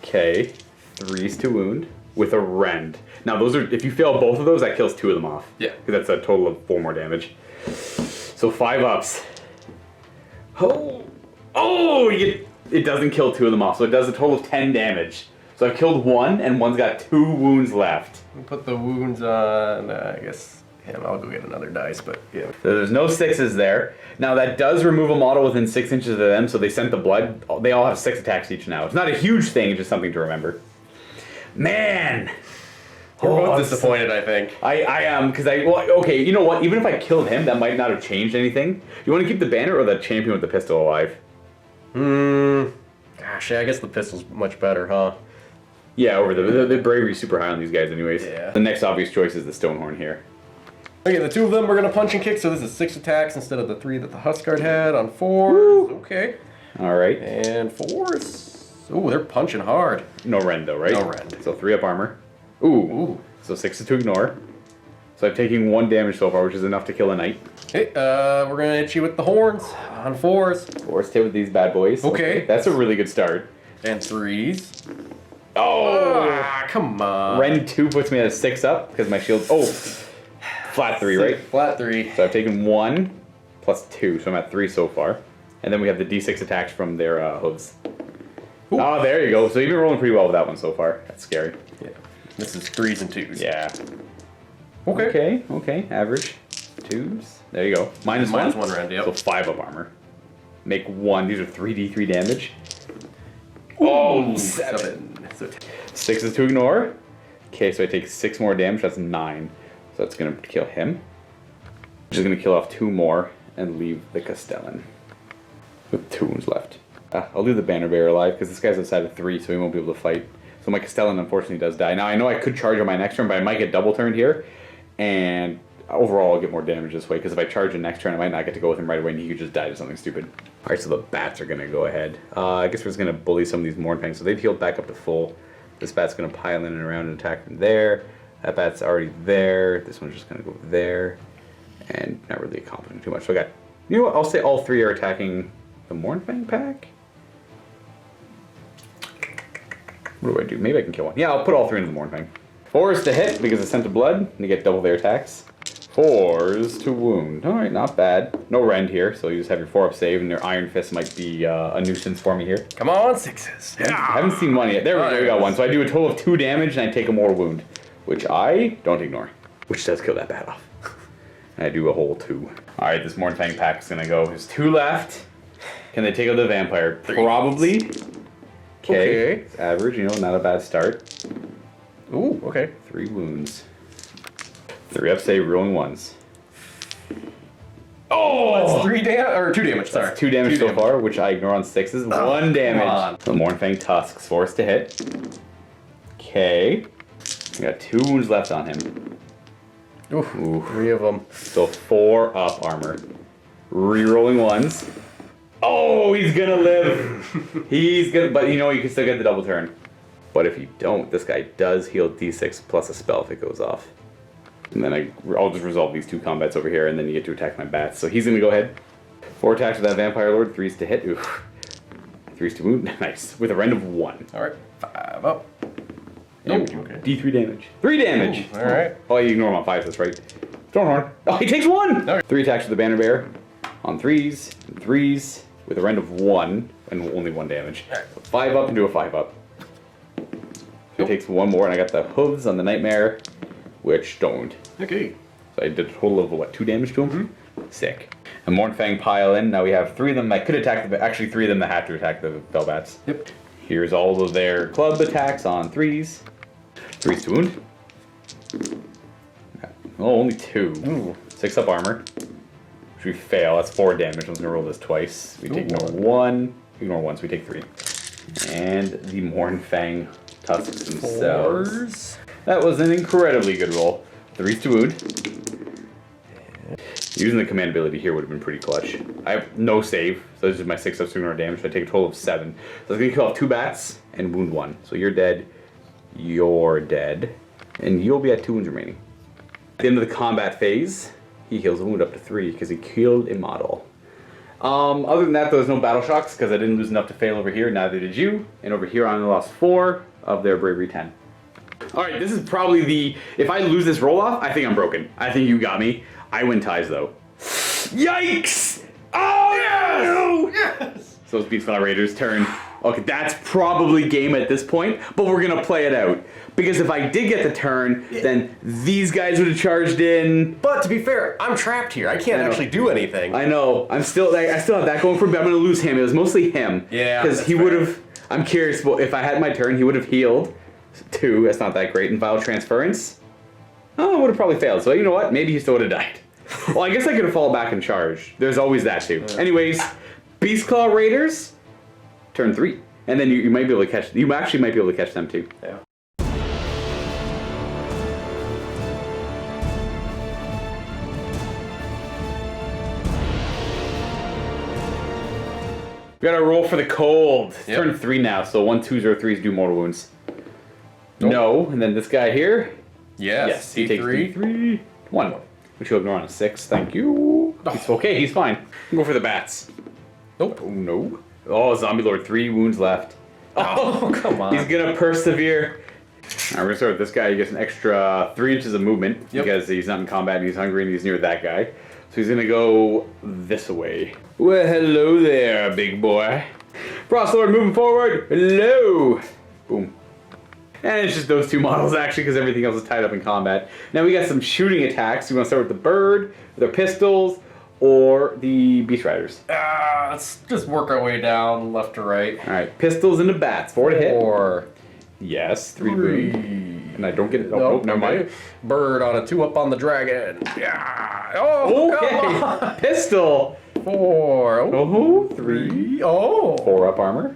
Okay, 3s to wound with a rend. Now those are, if you fail both of those, that kills 2 of them off. Yeah. Because that's a total of 4 more damage. So 5 ups. Oh, it doesn't kill 2 of them off, so it does a total of 10 damage. So I've killed 1, and 1's got 2 wounds left. Put the wounds on, I guess, him. I'll go get another dice, but yeah. So there's no 6s there. Now that does remove a model within 6 inches of them, so they sent the blood. They all have 6 attacks each now. It's not a huge thing, it's just something to remember. Man! We're both disappointed, I think. I am, because okay, you know what? Even if I killed him, that might not have changed anything. You want to keep the banner or the champion with the pistol alive? Gosh, yeah, I guess the pistol's much better, huh? Yeah, over the bravery's super high on these guys anyways. Yeah. The next obvious choice is the Stonehorn here. Okay, the 2 of them are going to punch and kick, so this is 6 attacks instead of the 3 that the Huskard had on 4. Okay. Alright. And 4s. Ooh, they're punching hard. No rend though, right? No rend. So 3 up armor. Ooh. So 6 is to ignore. So I'm taking 1 damage so far, which is enough to kill a knight. Okay, we're going to hit you with the horns on 4s. 4s hit with these bad boys. Okay. That's a really good start. And 3s. Oh! Come on. Rend 2 puts me at a 6 up because my shield. Oh! Flat 3, right? Flat 3. So I've taken 1 plus 2, so I'm at 3 so far. And then we have the D6 attacks from their hooves. Ooh. Oh, there you go. So you've been rolling pretty well with that one so far. That's scary. Yeah. This is 3s and 2s. Yeah. Okay. Okay. Average. 2s. There you go. -1. -1 rend, yep. So 5 up armor. Make 1. These are 3d3 damage. Oh, 7. So 6 is to ignore. Okay, so I take 6 more damage. That's 9. So that's going to kill him. Which is going to kill off 2 more and leave the Castellan with 2 wounds left. I'll leave the Banner Bearer alive because this guy's outside of 3, so he won't be able to fight. So my Castellan unfortunately does die. Now I know I could charge on my next turn, but I might get double turned here. And overall I'll get more damage this way because if I charge the next turn I might not get to go with him right away and he could just die to something stupid. Alright, so the bats are going to go ahead. I guess we're just going to bully some of these Mournfangs. So they've healed back up to full. This bat's going to pile in and around and attack from there. That bat's already there. This one's just going to go there. And not really accomplishing too much. So I got, you know what, I'll say all 3 are attacking the Mournfang pack. What do I do? Maybe I can kill one. Yeah, I'll put all 3 into the Mournfang. 4s to hit because it's sent to blood. And they get double their attacks. 4s to wound. Alright, not bad. No rend here, so you just have your 4-up save, and their Iron Fist might be a nuisance for me here. Come on, 6s. Yeah. I haven't seen 1 yet. There we go, we got 1. So I do a total of 2 damage, and I take a more wound. Which I don't ignore. Which does kill that bat off. And I do a whole 2. Alright, this Mournfang pack is going to go. There's 2 left. Can they take out the vampire? 3. Probably. Okay. Okay. It's average, you know, not a bad start. Ooh, okay. 3 wounds. 3 up save, rolling 1s. Oh! That's 3 damage, or 2 damage, sorry. That's 2 damage so far, which I ignore on 6s. 1 damage. The Mournfang Tusks, 4s to hit. Okay. We got 2 wounds left on him. Ooh, 3 of them. So 4 up armor. Rerolling 1s. Oh, he's gonna live. He's gonna, but you know, you can still get the double turn. But if you don't, this guy does heal D6 plus a spell if it goes off. And then I'll just resolve these 2 combats over here, and then you get to attack my bats. So he's going to go ahead. 4 attacks with that Vampire Lord, 3s to hit. Oof. 3s to wound. Nice. With a rend of 1. Alright, 5 up. Oh, okay. D3 damage. 3 damage! Alright. Oh, you ignore him on 5s, that's right. Thornhorn. Oh, he takes 1! No. 3 attacks with the Banner Bear. On 3s, and 3s, with a rend of 1, and only 1 damage. Alright. So 5 up into a 5 up. So he takes 1 more, and I got the hooves on the Nightmare, which don't wound. Okay. So I did a total of, what, 2 damage to him? Sick. And Mournfang pile in. Now we have 3 of them that could attack actually 3 of them that have to attack the Bellbats. Yep. Here's all of their club attacks on 3s. 3s to wound. Oh, only 2. Ooh. 6 up armor. Which we fail. That's 4 damage. I'm gonna roll this twice. We take ignore 1. Ignore 1, so we take 3. And the Mournfang tusks themselves. 4s. That was an incredibly good roll. 3s to wound. Using the command ability here would have been pretty clutch. I have no save, so this is my 6 up ignore damage. So I take a total of 7. So I'm gonna kill off 2 bats and wound 1. So you're dead. You're dead. And you'll be at 2 wounds remaining. At the end of the combat phase, he heals a wound up to 3 because he killed a model. Other than that, there was no battle shocks because I didn't lose enough to fail over here. Neither did you. And over here, I only lost 4 of their bravery 10. All right, this is probably the. If I lose this roll off, I think I'm broken. I think you got me. I win ties though. Yikes! Oh yes! No! Yes! So it's Beastclaw Raiders' turn. Okay, that's probably game at this point, but we're gonna play it out. Because if I did get the turn, then these guys would have charged in. But to be fair, I'm trapped here. I can't actually do anything. I know. I still have that going for me, but I'm gonna lose him. It was mostly him. Yeah. Because he would have. I'm curious. Well, if I had my turn, he would have healed 2. That's not that great. And Vile Transference. Oh, I would have probably failed. So you know what? Maybe he still would have died. Well, I guess I could have fallen back and charged. There's always that too. Anyways, Beastclaw Raiders, turn 3, and then you might be able to catch. You actually might be able to catch them too. Yeah. We gotta roll for the cold. Yep. Turn 3 now, so 1, 2, 0, 3s do mortal wounds. Nope. No, and then this guy here. Yes. He takes D3. 1. Which you'll ignore on a 6. Thank you. He's okay. He's fine. Go for the bats. Nope. Oh no. Oh, Zombie Lord, 3 wounds left. Oh, come on. He's gonna persevere. Alright, we're gonna start with this guy. He gets an extra 3 inches of movement because he's not in combat and he's hungry and he's near that guy. So he's gonna go this way. Well, hello there, big boy. Frost Lord moving forward. Hello. Boom. And it's just those 2 models actually because everything else is tied up in combat. Now we got some shooting attacks. We want to start with the bird, their pistols, or the Beast Riders. Let's just work our way down left to right. Alright, pistols and the bats. 4 to hit. 4. Yes, 3 wound. And I don't get it. Oh, Nope, never mind. Bird on a 2 up on the dragon. Yeah. Oh, come on. Okay. Pistol. 4. Oh, 3. Oh. 4 up armor.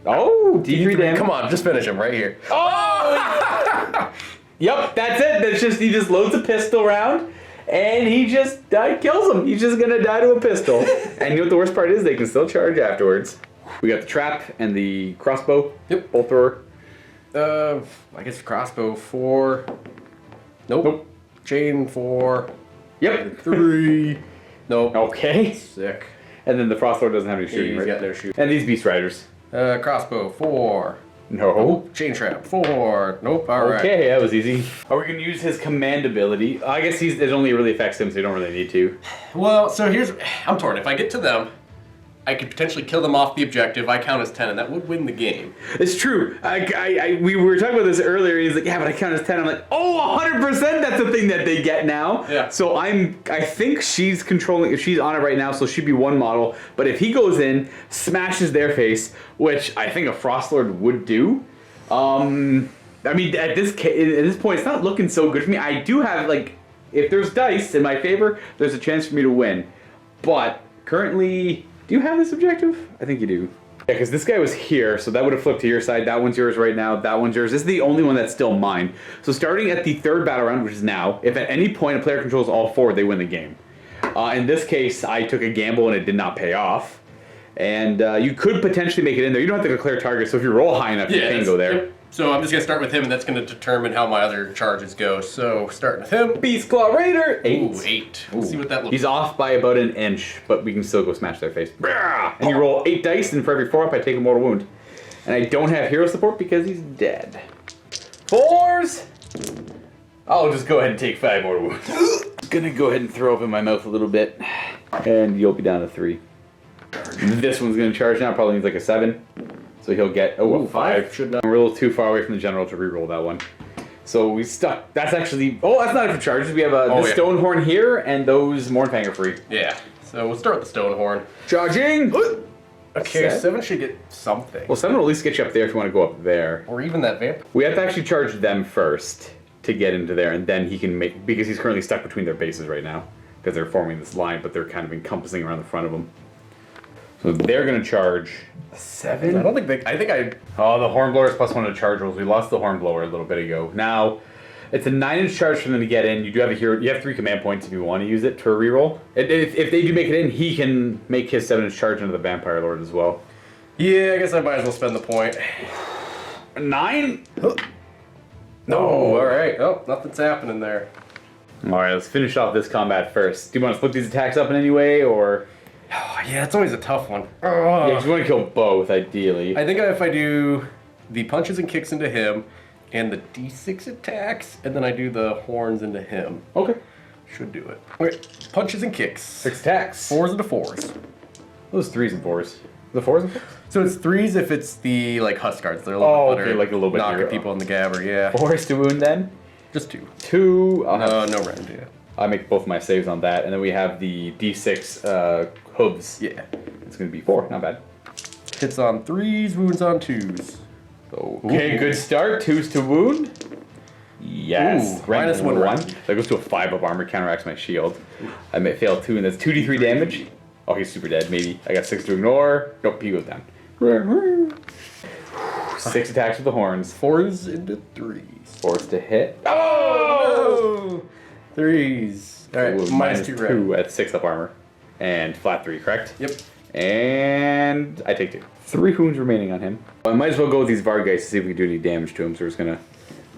Oh, D3 damage. Come on, just finish him right here. Oh! Yep, that's it. That's just he just loads a pistol round, and he just kills him. He's just gonna die to a pistol. And you know what the worst part is? They can still charge afterwards. We got the trap and the crossbow. Yep. Bolt thrower. I guess crossbow 4. Nope. Chain 4. Yep. 3. Nope. Okay. Sick. And then the frost lord doesn't have any shooting, He's right? got no shooting. And these beast riders. Crossbow 4. No. Nope. Chain trap 4. Nope. All right. Okay, that was easy. Are we gonna use his command ability? I guess it only really affects him, so you don't really need to. Well, so I'm torn. If I get to them, I could potentially kill them off the objective. I count as 10, and that would win the game. It's true. We were talking about this earlier. He's like, yeah, but I count as 10. I'm like, oh, 100%. That's the thing that they get now. Yeah. So I think she's controlling. If she's on it right now, so she'd be 1 model. But if he goes in, smashes their face, which I think a Frost Lord would do. I mean, at this point, it's not looking so good for me. I do have if there's dice in my favor, there's a chance for me to win. But currently. Do you have this objective? I think you do. Yeah, because this guy was here, so that would have flipped to your side. That one's yours right now. That one's yours. This is the only one that's still mine. So starting at the 3rd battle round, which is now, if at any point a player controls all 4, they win the game. In this case, I took a gamble and it did not pay off. And you could potentially make it in there. You don't have to declare target, so if you roll high enough, you can go there. So I'm just going to start with him, and that's going to determine how my other charges go. So starting with him. Beastclaw Raider! 8. Ooh, 8. Let's see what that looks like. He's off by about an inch, but we can still go smash their face. And you roll 8 dice, and for every 4 up, I take a mortal wound. And I don't have hero support because he's dead. 4s! I'll just go ahead and take 5 mortal wounds. Gonna go ahead and throw up in my mouth a little bit. And you'll be down to 3. This one's gonna charge now, probably needs like a 7. So he'll get, a 5. Should not. We're a little too far away from the general to reroll that one. So we stuck. That's actually, that's not it for charges. We have the stone horn here, and those Mournfang are free. Yeah. So we'll start with the stone horn. Charging! Okay, 7 should get something. Well, 7 will at least get you up there if you want to go up there. Or even that vamp. We have to actually charge them first to get into there, and then he can make, because he's currently stuck between their bases right now, because they're forming this line, but they're kind of encompassing around the front of them. So they're going to charge 7? I don't think they, I think I... Oh, the Hornblower is +1 to charge rolls. We lost the Hornblower a little bit ago. Now, it's a 9-inch charge for them to get in. You do have a hero. You have 3 command points if you want to use it to reroll. If they do make it in, he can make his 7-inch charge into the Vampire Lord as well. Yeah, I guess I might as well spend the point. 9? No, alright. Oh, nothing's happening there. Alright, let's finish off this combat first. Do you want to split these attacks up in any way, or...? Oh, yeah, it's always a tough one. Yeah, because you want to kill both, ideally. I think if I do the punches and kicks into him, and the d6 attacks, and then I do the horns into him. Okay. Should do it. Okay, punches and kicks. 6 attacks. 4s into 4s. Those 3s and 4s. The 4s and 4s? So it's 3s if it's the, like, Huskards. They're a little bit better. Like a little bit knocking people in the gabber, yeah. 4s to wound, then? Just 2. 2. No round, yeah. I make both my saves on that, and then we have the d6 hooves. Yeah. It's going to be 4, not bad. Hits on 3s, wounds on 2s. Okay, good start. 2s to wound. Yes. Ooh, minus 1 round. That goes to a 5 up armor, counteracts my shield. I may fail 2, and that's 2d3 damage. Oh, he's super dead, maybe. I got 6 to ignore. Nope, he goes down. 6 attacks with the horns. 4s into 3s. 4s to hit. Oh! No! 3s. Alright, minus 2 round. at 6 up armor. And flat 3, correct? Yep. And I take 2. 3 wounds remaining on him. I might as well go with these Vargeists to see if we can do any damage to him. So we're just going to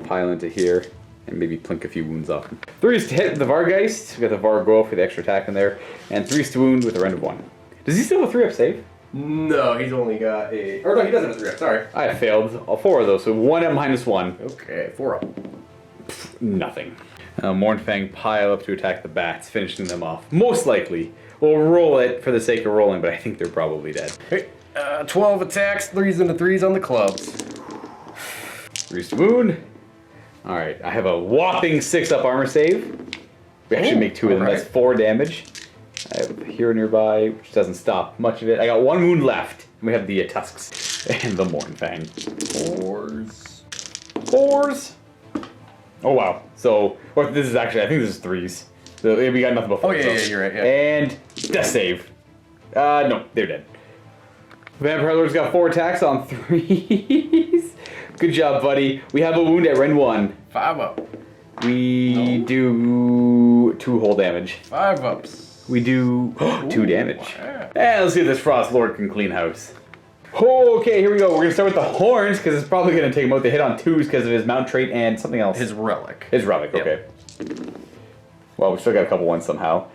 pile into here and maybe plink a few wounds off him. 3s to hit with the Vargeist. We got the Vargo for the extra attack in there. And 3s to wound with a rend of 1. Does he still have a 3-up save? No, he's only got a... Or no, he doesn't have a 3-up, sorry. I failed all 4 of those, so 1 at -1. Okay, 4-up. Nothing. Mournfang pile up to attack the bats, finishing them off. Most likely. We'll roll it for the sake of rolling, but I think they're probably dead. Hey, 12 attacks, 3s into 3s on the clubs. 3s to wound. Alright, I have a whopping 6-up armor save. We actually make 2 of them, that's 4 damage. I have a hero nearby, which doesn't stop much of it. I got 1 wound left. We have the tusks and the Mournfang. 4s. Oh wow. So, or this is actually, I think this is 3s. So we got nothing but 4s. Oh yeah, you're right. Yeah. And death save. No, they're dead. Vampire Lord's got 4 attacks on 3s. Good job, buddy. We have a wound at rend 1. 5-up. We do 2 whole damage. 5-ups. We do 2 damage. Yeah. And let's see if this Frost Lord can clean house. Okay, here we go. We're going to start with the horns, because it's probably going to take him out to hit on 2s because of his mount trait and something else. His relic. His relic, okay. Well, we still got a couple ones somehow.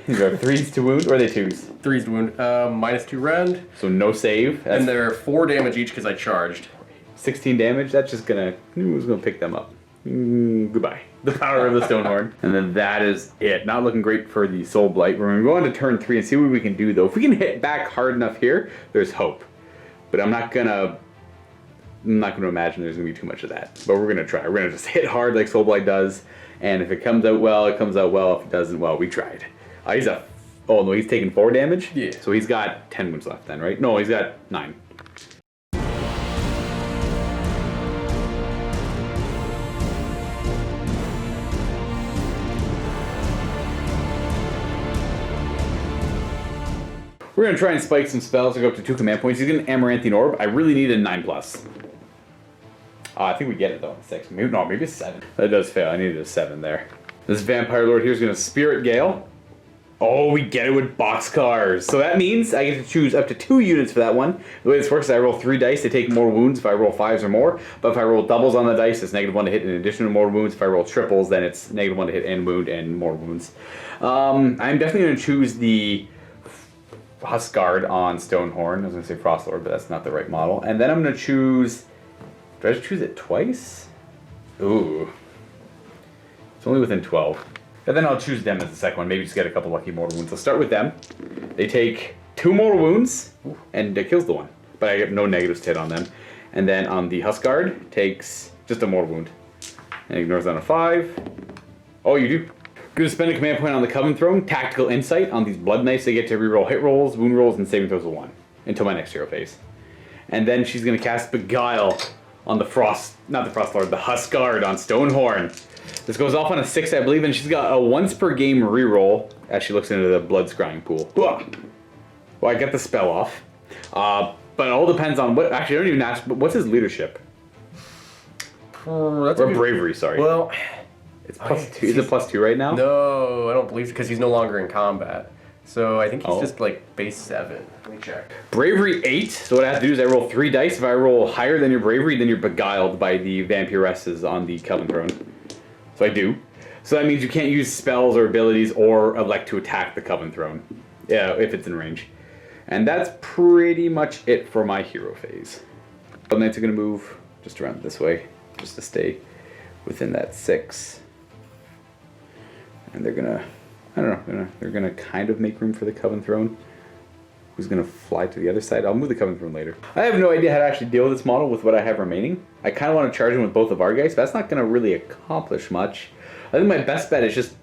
These are 3s to wound, or are they 2s? 3s to wound. Minus 2 rend. So no save. That's And they're 4 damage each because I charged. 16 damage. That's just going to... Who's going to pick them up? Goodbye. The power of the Stonehorn. And then that is it. Not looking great for the Soulblight. We're going to go on to turn 3 and see what we can do, though. If we can hit back hard enough here, there's hope. But I'm not gonna imagine there's gonna be too much of that. But we're gonna try. We're gonna just hit hard like Soulblight does. And if it comes out well, it comes out well. If it doesn't, well, we tried. Oh no, he's taking 4 damage? Yeah. So he's got 10 wounds left then, right? No, he's got 9. We're going to try and spike some spells to go up to 2 command points. He's going to Amaranthine Orb. I really need a 9+. I think we get it though. 6. Maybe, no, maybe a 7. That does fail. I needed a 7 there. This Vampire Lord here is going to Spirit Gale. Oh, we get it with boxcars. So that means I get to choose up to 2 units for that one. The way this works is I roll 3 dice, they take more wounds if I roll 5s or more. But if I roll doubles on the dice, it's -1 to hit in addition to more wounds. If I roll triples, then it's -1 to hit and wound and more wounds. I'm definitely going to choose the Huskguard on Stonehorn. I was going to say Frostlord, but that's not the right model. And then I'm going to choose... Do I just choose it twice? Ooh. It's only within 12. And then I'll choose them as the second one. Maybe just get a couple lucky mortal wounds. I'll start with them. They take 2 mortal wounds, and it kills the one. But I get no negatives to hit on them. And then on the Huskguard, takes just a mortal wound. And ignores on a 5. Oh, you do. Gonna spend a command point on the Coven Throne. Tactical Insight on these Blood Knights. They get to reroll hit rolls, wound rolls, and saving throws of 1 until my next hero phase. And then she's gonna cast Beguile on the not the Frostlord, the Huskguard on Stonehorn. This goes off on a 6, I believe, and she's got a once per game reroll as she looks into the blood scrying pool. Well, I get the spell off. But it all depends on what... Actually, I don't even ask, but what's his leadership? Or bravery, sorry. Well... It's +2. Is it +2 right now? No, I don't believe so, because he's no longer in combat. So I think he's just like base 7. Let me check. Bravery 8. So what I have to do is I roll 3 dice. If I roll higher than your bravery, then you're beguiled by the vampiresses on the Coven Throne. So I do. So that means you can't use spells or abilities or elect to attack the Coven Throne. Yeah, if it's in range. And that's pretty much it for my hero phase. Blood Knights are going to move just around this way, just to stay within that 6. And they're gonna, I don't know, they're gonna kind of make room for the Coven Throne. Who's gonna fly to the other side? I'll move the Coven Throne later. I have no idea how to actually deal with this model with what I have remaining. I kind of want to charge him with both of our guys, but that's not gonna really accomplish much. I think my best bet is just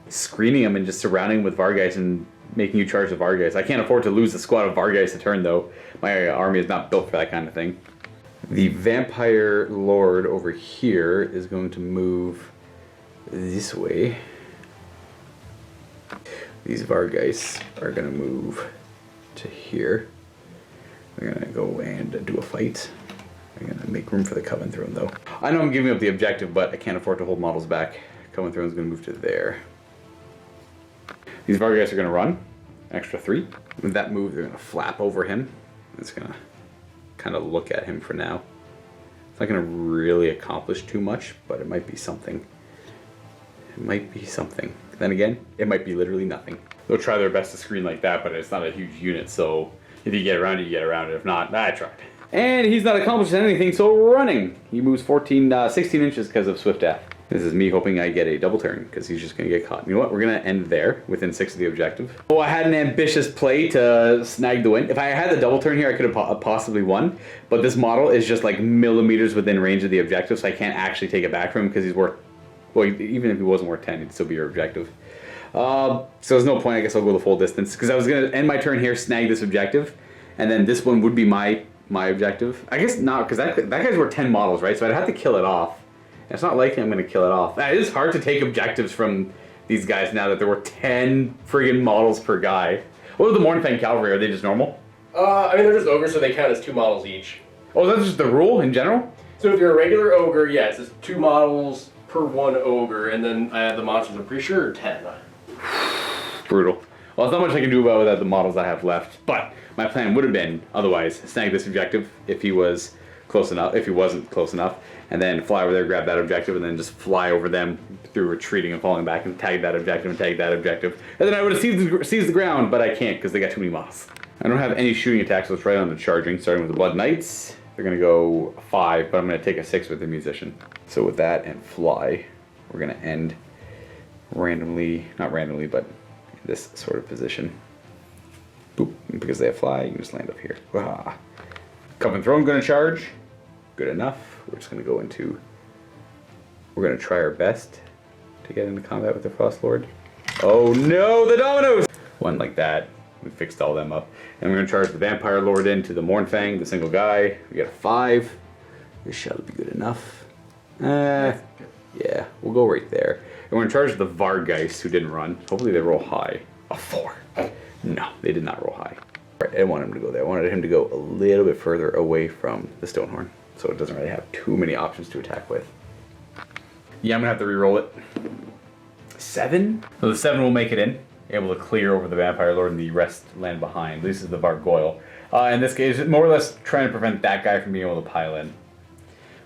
screening him and just surrounding him with Vargeist and making you charge with Vargeist. I can't afford to lose a squad of Vargeist a turn though. My army is not built for that kind of thing. The Vampire Lord over here is going to move this way. These Vargeists are going to move to here. They're going to go and do a fight. They're going to make room for the Coven Throne though. I know I'm giving up the objective, but I can't afford to hold models back. Coven Throne's going to move to there. These Vargeists are going to run. Extra 3. With that move, they're going to flap over him. It's going to kind of look at him for now. It's not going to really accomplish too much, but it might be something. It might be something. Then again, it might be literally nothing. They'll try their best to screen like that, but it's not a huge unit, so if you get around it, you get around it. If not, I tried. And he's not accomplished anything, so running. He moves 16 inches because of Swift Death. This is me hoping I get a double turn, because he's just going to get caught. You know what? We're going to end there, within 6 of the objective. Oh, I had an ambitious play to snag the win. If I had the double turn here, I could have possibly won. But this model is just like millimeters within range of the objective, so I can't actually take it back from him, because he's worth... Well, even if he wasn't worth 10, it'd still be your objective. So there's no point. I guess I'll go the full distance, because I was going to end my turn here, snag this objective, and then this one would be my objective. I guess not, because that guy's worth 10 models, right? So I'd have to kill it off. It's not likely I'm going to kill it off. It is hard to take objectives from these guys now that there were 10 friggin' models per guy. What are the Mournfang Cavalry? Are they just normal? I mean, they're just ogres, so they count as 2 models each. Oh, that's just the rule in general? So if you're a regular ogre, yes, it's 2 models per 1 ogre, and then I have the monsters, I'm pretty sure, 10. Brutal. Well, there's not much I can do about the models I have left, but my plan would have been, otherwise, snag this objective if he was close enough, if he wasn't close enough, and then fly over there, grab that objective, and then just fly over them through retreating and falling back and tag that objective and tag that objective. And then I would have seized the ground, but I can't because they got too many models. I don't have any shooting attacks, so it's right on the charging, starting with the Blood Knights. They're going to go 5, but I'm going to take a 6 with the Musician. So with that and fly, we're going to end randomly, not randomly, but in this sort of position. Boop. And because they have fly, you can just land up here. Ah. Coven Throne going to charge. Good enough. We're just going to go into... We're going to try our best to get into combat with the Frost Lord. Oh no, the dominoes! One like that. We fixed all them up. And we're going to charge the Vampire Lord into the Mournfang, the single guy. We got a 5. This shall be good enough. Yeah, we'll go right there. And we're going to charge the Vargeist, who didn't run. Hopefully they roll high. A 4. No, they did not roll high. Right, I didn't want him to go there. I wanted him to go a little bit further away from the Stonehorn, so it doesn't really have too many options to attack with. Yeah, I'm going to have to re-roll it. 7? So the 7 will make it in. able to clear over the Vampire Lord and the rest land behind. This is the Vargoyle. In this case, more or less trying to prevent that guy from being able to pile in.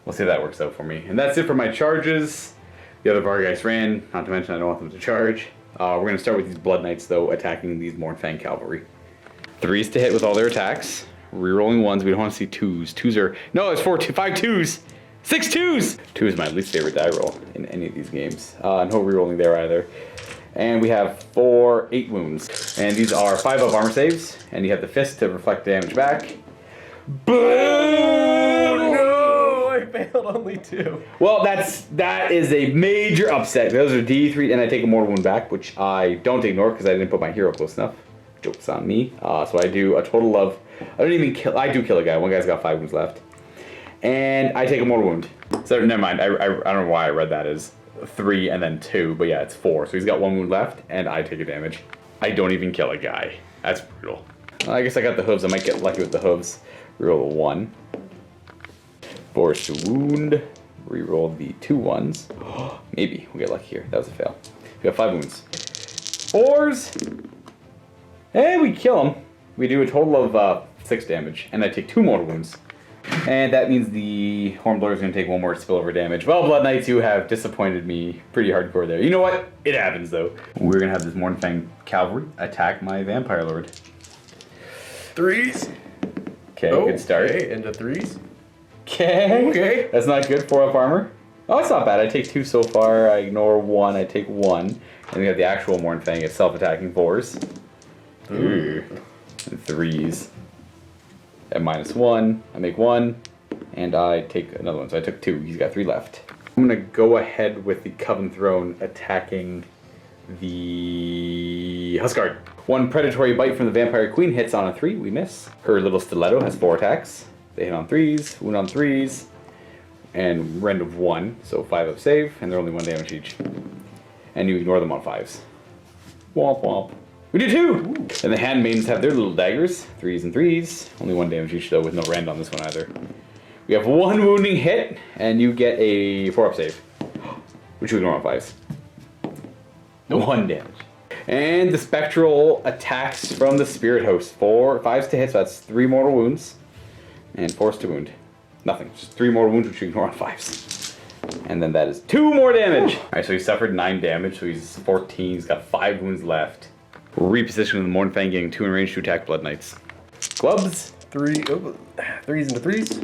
We'll see if that works out for me. And that's it for my charges. The other Vargeist ran, not to mention I don't want them to charge. We're going to start with these Blood Knights, though, attacking these Mornfang Cavalry. 3s to hit with all their attacks. Rerolling 1s. We don't want to see 2s. 2s are... No, it's 5 2s! 6 2s! 2 is my least favorite die roll in any of these games. No rerolling there either. And we have 8 wounds. And these are 5-up armor saves. And you have the Fist to reflect damage back. Boom! No, I failed only 2. Well, that is a major upset. Those are D3, and I take a mortal wound back, which I don't ignore because I didn't put my hero close enough. Joke's on me. So I do a total of... I do kill a guy. One guy's got 5 wounds left. And I take a mortal wound. So never mind. I don't know why I read that as 3 and then 2, but yeah, it's 4. So he's got 1 wound left, and I take a damage. I don't even kill a guy. That's brutal. I guess I got the hooves. I might get lucky with the hooves. Reroll a 1. Force to wound. Reroll the 2 1s. Maybe we'll get lucky here. That was a fail. We got 5 wounds. 4s. And we kill him. We do a total of 6 damage, and I take 2 mortal wounds. And that means the Hornblower is going to take 1 more spillover damage. Well, Blood Knights, you have disappointed me pretty hardcore there. You know what? It happens, though. We're going to have this Mornfang Cavalry attack my Vampire Lord. 3s. Okay, good start. Okay, into 3s. Okay. That's not good. 4-up armor. Oh, it's not bad. I take 2 so far. I ignore 1. I take 1. And we have the actual Mornfang. It's self-attacking 4s. Ooh. And 3s. At -1, I make 1, and I take another one. So I took 2. He's got 3 left. I'm gonna go ahead with the Coven Throne attacking the Huskard. 1 predatory bite from the Vampire Queen hits on a 3. We miss. Her little stiletto has 4 attacks. They hit on 3s, wound on 3s, and rend of 1. So 5-up save, and they're only 1 damage each. And you ignore them on 5s. Womp womp. We do 2! And the Handmaidens have their little daggers. 3s and 3s. Only 1 damage each, though, with no rend on this one either. We have 1 wounding hit, and you get a 4-up save. Which you ignore on 5s. Nope. 1 damage. And the Spectral attacks from the Spirit Host. 5s to hit, so that's 3 mortal wounds. And 4s to wound. Nothing. Just 3 mortal wounds, which you ignore on 5s. And then that is 2 more damage! Alright, so he suffered 9 damage, so he's 14. He's got 5 wounds left. Repositioning the Mornfang, getting 2 in range to attack Blood Knights. Clubs. 3s into 3s.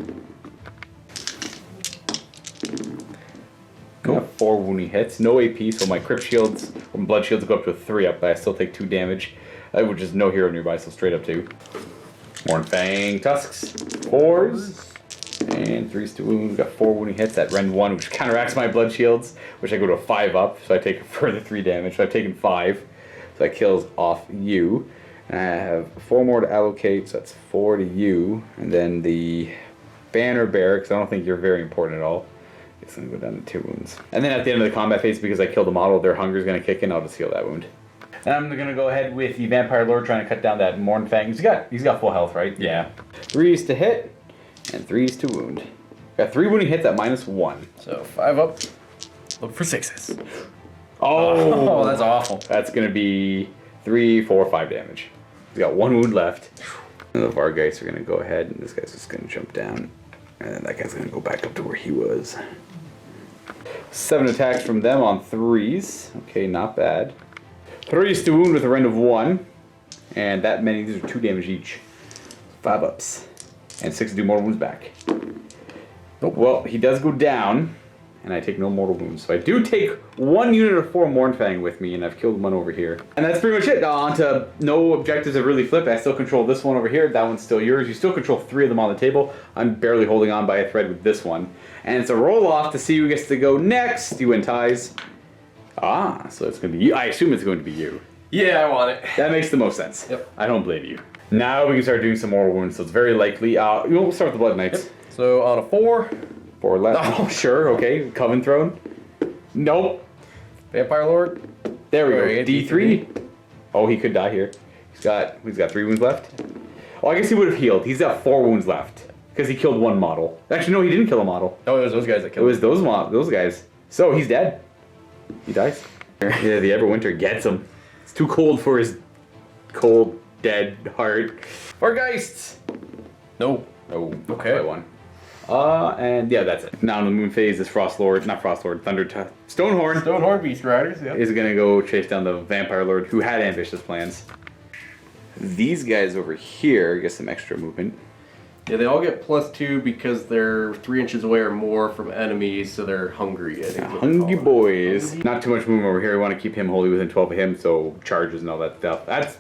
Cool. 4 wounding hits. No AP, so my crypt shields or blood shields go up to a 3-up, but I still take 2 damage. Which is no hero nearby, so straight up 2. Mornfang tusks. 4s. And 3s to wound. Got 4 wounding hits at rend 1, which counteracts my blood shields, which I go to a 5-up, so I take a further 3 damage. So I've taken 5. So that kills off you. And I have 4 more to allocate, so that's 4 to you. And then the Banner Bearer, because I don't think you're very important at all. It's going to go down to 2 wounds. And then at the end of the combat phase, because I killed a model, their hunger is going to kick in. I'll just heal that wound. And I'm going to go ahead with the Vampire Lord trying to cut down that Mornfang. He's got full health, right? Yeah. 3s to hit, and 3s to wound. Got 3 wounding hits at -1. So 5-up. Look for 6s. Oh, that's awful. That's going to be 3, 4, 5 damage. He's got 1 wound left. And the Vargeists are going to go ahead, and this guy's just going to jump down. And then that guy's going to go back up to where he was. 7 attacks from them on 3s. Okay, not bad. 3s to wound with a rend of 1. And that many, these are 2 damage each. 5-ups. And 6 to do mortal wounds back. Oh, well, he does go down. And I take no mortal wounds. So I do take 1 unit of 4 Mornfang with me, and I've killed 1 over here. And that's pretty much it. On to no objectives have really flipped. I still control this one over here. That one's still yours. You still control 3 of them on the table. I'm barely holding on by a thread with this one. And it's a roll-off to see who gets to go next. You win ties. Ah, so it's going to be you. I assume it's going to be you. Yeah, I want it. That makes the most sense. Yep. I don't blame you. Now we can start doing some mortal wounds, so it's very likely. We'll start with the Blood Knights. Yep. So on a 4... 4 left. Oh, sure, okay. Coven Throne. Nope. Vampire Lord. There we go. D3. Oh, he could die here. He's got 3 wounds left. Oh, I guess he would have healed. He's got 4 wounds left because he killed 1 model. Actually, no, he didn't kill a model. No, it was those guys that killed him. It was those guys. So he's dead. He dies. Yeah, the Everwinter gets him. It's too cold for his cold, dead heart. Vargeists! No. Oh, Okay. by one. And yeah, that's it. Now in the moon phase, this Stonehorn Stonehorn Beast Riders, yeah. is gonna go chase down the Vampire Lord who had ambitious plans. These guys over here get some extra movement. Yeah, they all get +2 because they're 3 inches away or more from enemies, so they're hungry. I think is what they Hungry call it. boys. Not too much movement over here. We want to keep him wholly within 12 of him, so charges and all that stuff. That's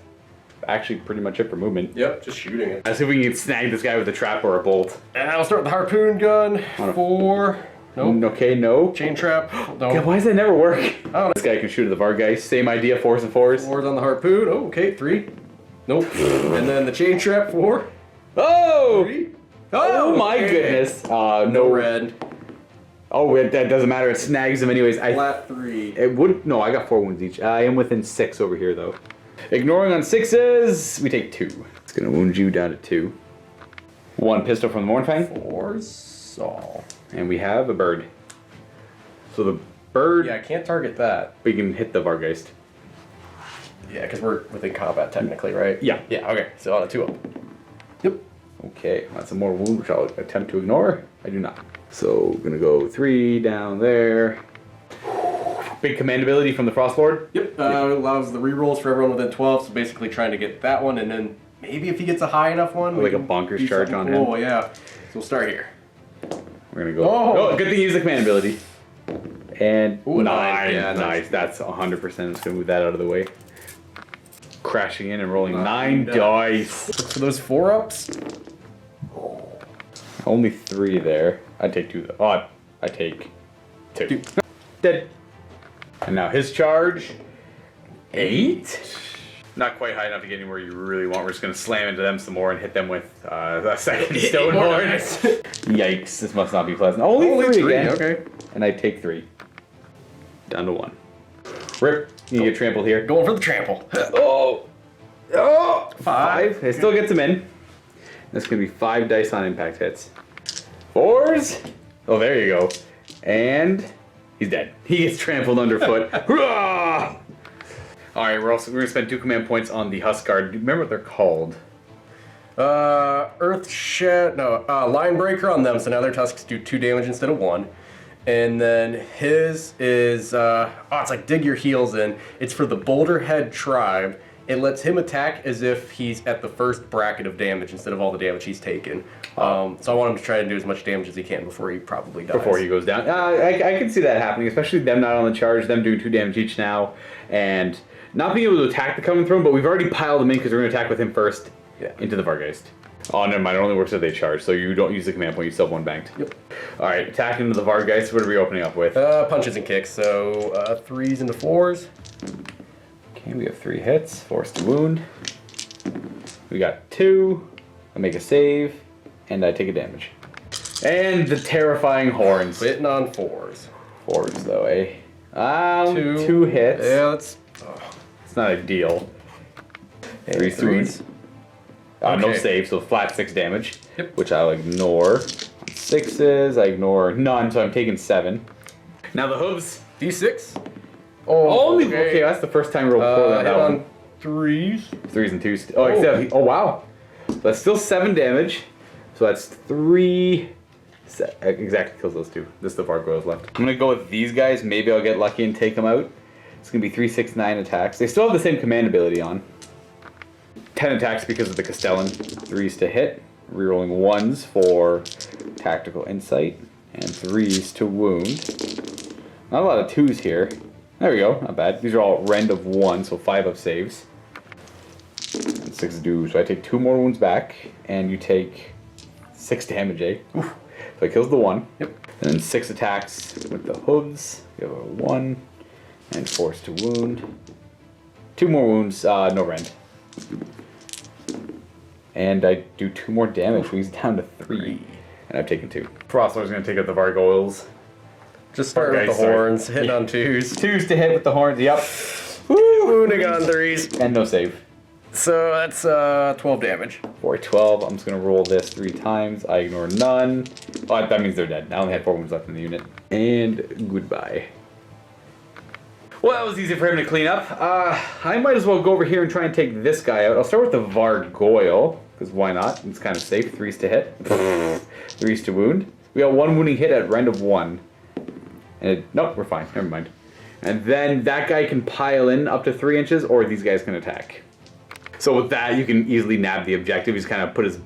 actually pretty much it for movement. Yep, just shooting it. Let's see if we can snag this guy with a trap or a bolt. And I'll start with the harpoon gun. 4. Nope. Okay, no. Chain trap. No. God, why does that never work? I don't know. This guy can shoot at the Vargeist. Same idea, 4s and 4s. 4s on the harpoon. Oh, okay, 3. Nope. And then the chain trap 4. Oh! 3. Oh my okay. goodness. No No. red. Oh, that doesn't matter. It snags him anyways. Flat 3. It would. No, I got 4 wounds each. I am within 6 over here though. Ignoring on 6s, we take 2. It's gonna wound you down to 2. 1 pistol from the Mornfang. 4 saw. And we have a bird. So the bird, Yeah, I can't target that. we can hit the Vargeist. Yeah, because we're within combat technically, right? Yeah. Yeah, okay. So on a 2 up. Yep. Okay, that's some more wound, which I'll attempt to ignore. I do not. So gonna go 3 down there. Big command ability from the Frost Lord. Yep. It allows the rerolls for everyone within 12, so basically trying to get that one, and then maybe if he gets a high enough one, we Like a can bonkers do charge something on him. cool, yeah. So we'll start here. We're gonna go. Oh. Oh, good thing you use the command ability. And Ooh, a 9. 9. Yeah, Nice. That's 100%. Just gonna move that out of the way. Crashing in and rolling 9 Nice. dice. Look for those 4-ups. Only 3 there. I take 2 though. Oh, I take 2. Two. Dead. And now his charge. 8. Not quite high enough to get anywhere you really want. We're just gonna slam into them some more and hit them with a second Stonehorn. Yikes! This must not be pleasant. Only 3 again. Okay. And I take 3. Down to 1. Rip. You get trampled here. Going for the trample. Oh! Oh! 5. It still gets him in. That's going to be 5 dice on impact hits. 4s. Oh, there you go. And he's dead. He gets trampled underfoot. Hurrah! Alright, we're going to spend 2 command points on the Huskard. Do you remember what they're called? Earth Shed. No, Line Breaker on them, so now their tusks do 2 damage instead of 1. And then his is, it's like Dig Your Heels In. It's for the Boulder Head Tribe. It lets him attack as if he's at the first bracket of damage instead of all the damage he's taken. So I want him to try and do as much damage as he can before he probably dies. Before he goes down. I can see that happening, especially them not on the charge, them doing 2 damage each now, and not being able to attack the coming throne, but we've already piled them in because we're going to attack with him first into the Vargeist. Oh, never mind. It only works if they charge, so you don't use the command point. You still have 1 banked. Yep. All right, attacking into the Vargeist. What are we opening up with? Punches and kicks, so 3s into 4s. Okay, we have 3 hits. Force to wound. We got 2. I make a save, and I take a damage. And the terrifying horns. Hitting on 4s. 4s though, eh? 2. 2 hits. Yeah, that's... It's not ideal. 3 3s. wounds. No Okay. save, so flat 6 damage, Yep. which I'll ignore. 6s, I ignore none, so I'm taking 7. Now the hooves. D6. Oh, Only okay. That's the first time we rolled 4 on hit that on one. 3s. 3s and 2s. Oh, except oh wow. So that's still 7 damage. So that's 3. Exactly kills those 2. This is the Vargoyles left. I'm gonna go with these guys. Maybe I'll get lucky and take them out. It's gonna be 3, 6, 9 attacks. They still have the same command ability on. 10 attacks because of the Castellan. 3s to hit. Rerolling 1s for tactical insight. And 3s to wound. Not a lot of 2s here. There we go. Not bad. These are all rend of 1, so 5 of saves. And 6 do. So I take 2 more wounds back. And you take 6 damage, eh? Oof. So it kills the 1. Yep. And then 6 attacks with the hooves. You have a 1. And force to wound. 2 more wounds. No rend. And I do 2 more damage, so he's down to 3. And I've taken 2. Frostler's gonna take out the Vargoyles. Just start with the Vargeist, sorry. horns, hitting on 2s. 2s to hit with the horns, yep. Wounding on 3s. And no save. So that's 12 damage. For a 12, I'm just gonna roll this 3 times. I ignore none. Oh, that means they're dead. I only had 4 wounds left in the unit. And goodbye. Well, that was easy for him to clean up. I might as well go over here and try and take this guy out. I'll start with the Vargoyle, because why not? It's kind of safe. 3s to hit. 3s to wound. We got 1 wounding hit at rend of 1. And nope, we're fine. Never mind. And then that guy can pile in up to 3 inches, or these guys can attack. So with that, you can easily nab the objective. He's kind of put his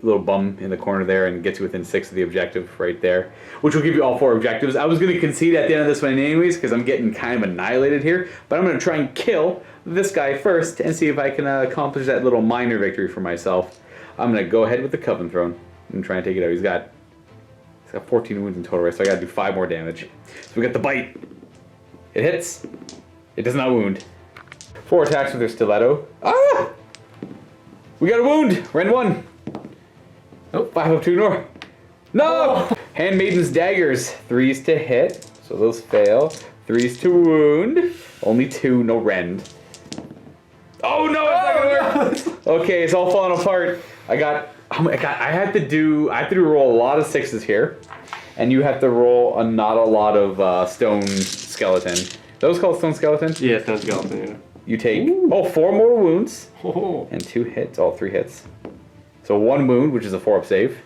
little bum in the corner there and gets you within 6 of the objective right there, which will give you all 4 objectives. I was going to concede at the end of this one anyways, because I'm getting kind of annihilated here, but I'm going to try and kill this guy first and see if I can accomplish that little minor victory for myself. I'm going to go ahead with the Coven Throne and try and take it out. He's got 14 wounds in total, right? So I got to do 5 more damage. So we got the bite. It hits. It does not wound. 4 attacks with their stiletto. Ah! We got a wound. Rend 1. Oh, 5 of 2 more. No! Oh. Handmaiden's daggers. 3s to hit. So those fail. 3s to wound. Only 2, no rend. Oh no, it's not gonna work. Okay, it's all falling apart. I had to roll a lot of 6s here. And you have to roll not a lot of stone skeleton. Those called stone skeleton? Yeah, stone skeleton, yeah. You take 4 more wounds. And 2 hits, all 3 hits. So 1 wound, which is a 4-up save.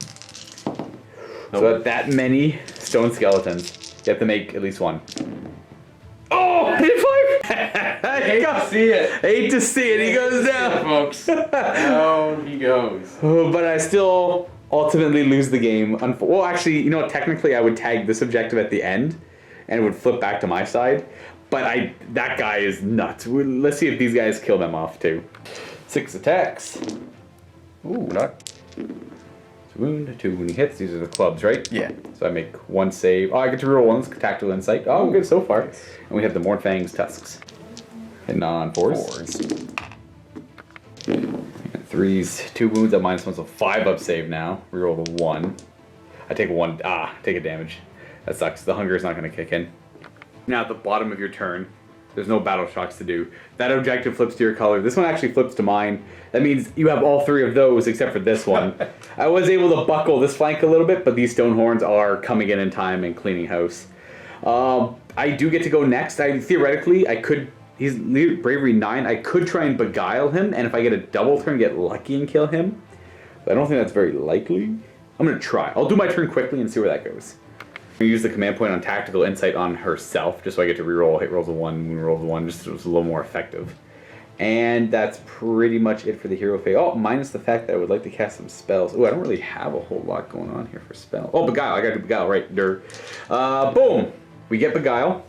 So that many stone skeletons. You have to make at least 1. Oh! I did 5! I hate to see it. I hate to see it. He goes down. Folks. Down he goes. But I still ultimately lose the game. Well, actually, you know what? Technically, I would tag this objective at the end, and it would flip back to my side. But that guy is nuts. Let's see if these guys kill them off, too. 6 attacks. Ooh, not. Wound, 2 wounding hits. These are the clubs, right? Yeah. So I make 1 save. Oh, I get to reroll 1's tactical insight. Oh, I'm good so far. Nice. And we have the Mornfang's tusks. Hitting on 4s. 3s, 2 wounds at -1, so 5-up save now. Reroll the 1. I take 1. Take a damage. That sucks. The hunger is not going to kick in. Now at the bottom of your turn, there's no battle shocks to do. That objective flips to your color. This one actually flips to mine. That means you have all 3 of those except for this one. I was able to buckle this flank a little bit, but these stone horns are coming in time and cleaning house. I do get to go next. Theoretically, I could. He's bravery 9. I could try and beguile him, and if I get a double turn, get lucky and kill him. But I don't think that's very likely. I'm gonna try. I'll do my turn quickly and see where that goes. I'm gonna use the command point on tactical insight on herself, just so I get to reroll. Hit rolls a 1, wound rolls a 1, just so it's a little more effective. And that's pretty much it for the hero phase. Oh, minus the fact that I would like to cast some spells. Oh, I don't really have a whole lot going on here for spells. Oh, beguile. I got to do beguile, right? Boom. We get beguile.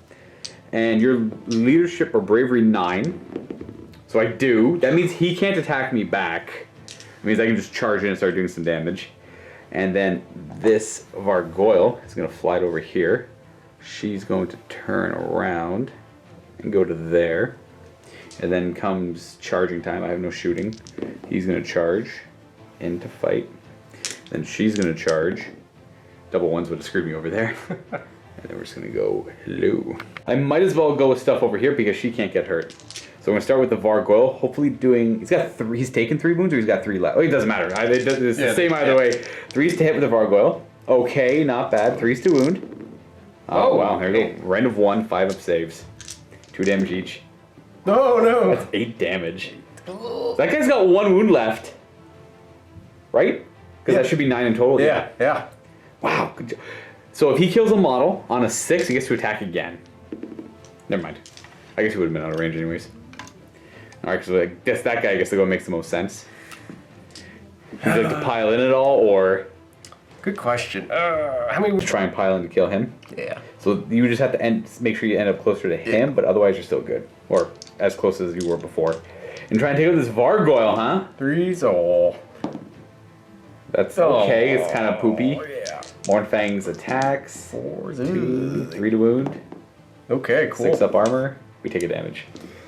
And your leadership or bravery 9. So I do. That means he can't attack me back. It means I can just charge in and start doing some damage. And then this Vargoyle is going to fly over here. She's going to turn around and go to there. And then comes charging time. I have no shooting. He's going to charge in to fight. Then she's going to charge. Double 1s would have screwed me over there. And then we're just going to go hello. I might as well go with stuff over here because she can't get hurt. So I'm going to start with the Vargoyle. Hopefully doing... He's taken 3 wounds or he's got 3 left? Oh, it doesn't matter. It's the same either way. 3s to hit with the Vargoyle. Okay, not bad. 3s to wound. Oh, wow. There we go. Rend of 1, 5-up saves. 2 damage each. No. That's 8 damage. So that guy's got 1 wound left. Right? Because that should be 9 in total. Yeah. Wow. Good job. So if he kills a model on a 6, he gets to attack again. Never mind. I guess he would have been out of range anyways. Alright, so I guess that guy gets to go makes the most sense. Would you like to pile in at all, or... Good question. How many would try and pile in to kill him? Yeah. So you just have to make sure you end up closer to him, but otherwise you're still good. Or as close as you were before. And try and take out this Vargoyle, huh? 3s, oh. That's okay, it's kind of poopy. Yeah. Mornfang's attacks. 4s, 2, 3 to wound. Okay, cool. 6-up armor. We take a damage.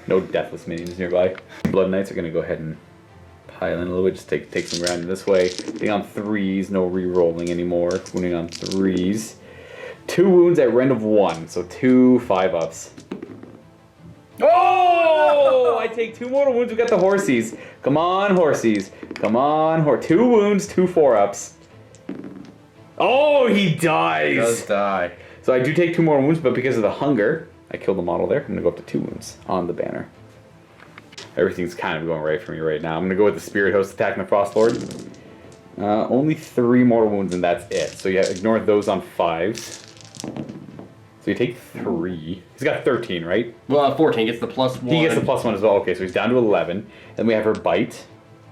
No deathless minions nearby. Blood Knights are going to go ahead and pile in a little bit. Just take some ground this way. Being on 3s, no re-rolling anymore. Wounding on 3s. 2 wounds at rend of 1, so 2 5-ups. Oh! I take 2 mortal wounds. We got the horsies. Come on, horsies. Come on, 2 wounds, 2 4-ups. Oh, he dies. He does die. So I do take 2 more wounds, but because of the hunger, I killed the model there. I'm going to go up to 2 wounds on the banner. Everything's kind of going right for me right now. I'm going to go with the Spirit Host attacking the Frost Lord. Only 3 mortal wounds and that's it. So yeah, ignore those on 5s. So you take 3. He's got 13, right? Well, 14 gets the +1. He gets the +1 as well. Okay, so he's down to 11. Then we have her Bite,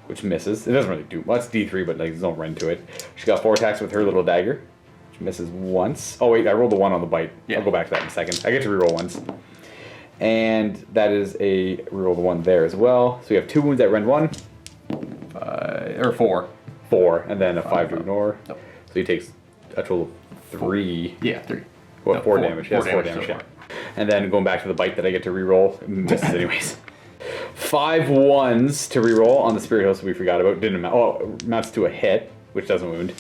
which misses. It doesn't really do much. It's D3, but like, there's no run to it. She's got 4 attacks with her little dagger, which misses once. Oh wait, I rolled a 1 on the Bite. Yeah. I'll go back to that in a second. I get to reroll once. And that is a reroll the 1 there as well. So we have 2 wounds at rend 1. Or 4. 4, and then a 5 to ignore. Nope. So he takes a total of 3. Yeah, 3. What, no, 4 damage? Yes, 4 damage, so yeah. And then going back to the Bite that I get to reroll, it misses anyways. 5 1s to reroll on the Spirit Host we forgot about. Didn't amount. Oh, amounts to a hit, which doesn't wound.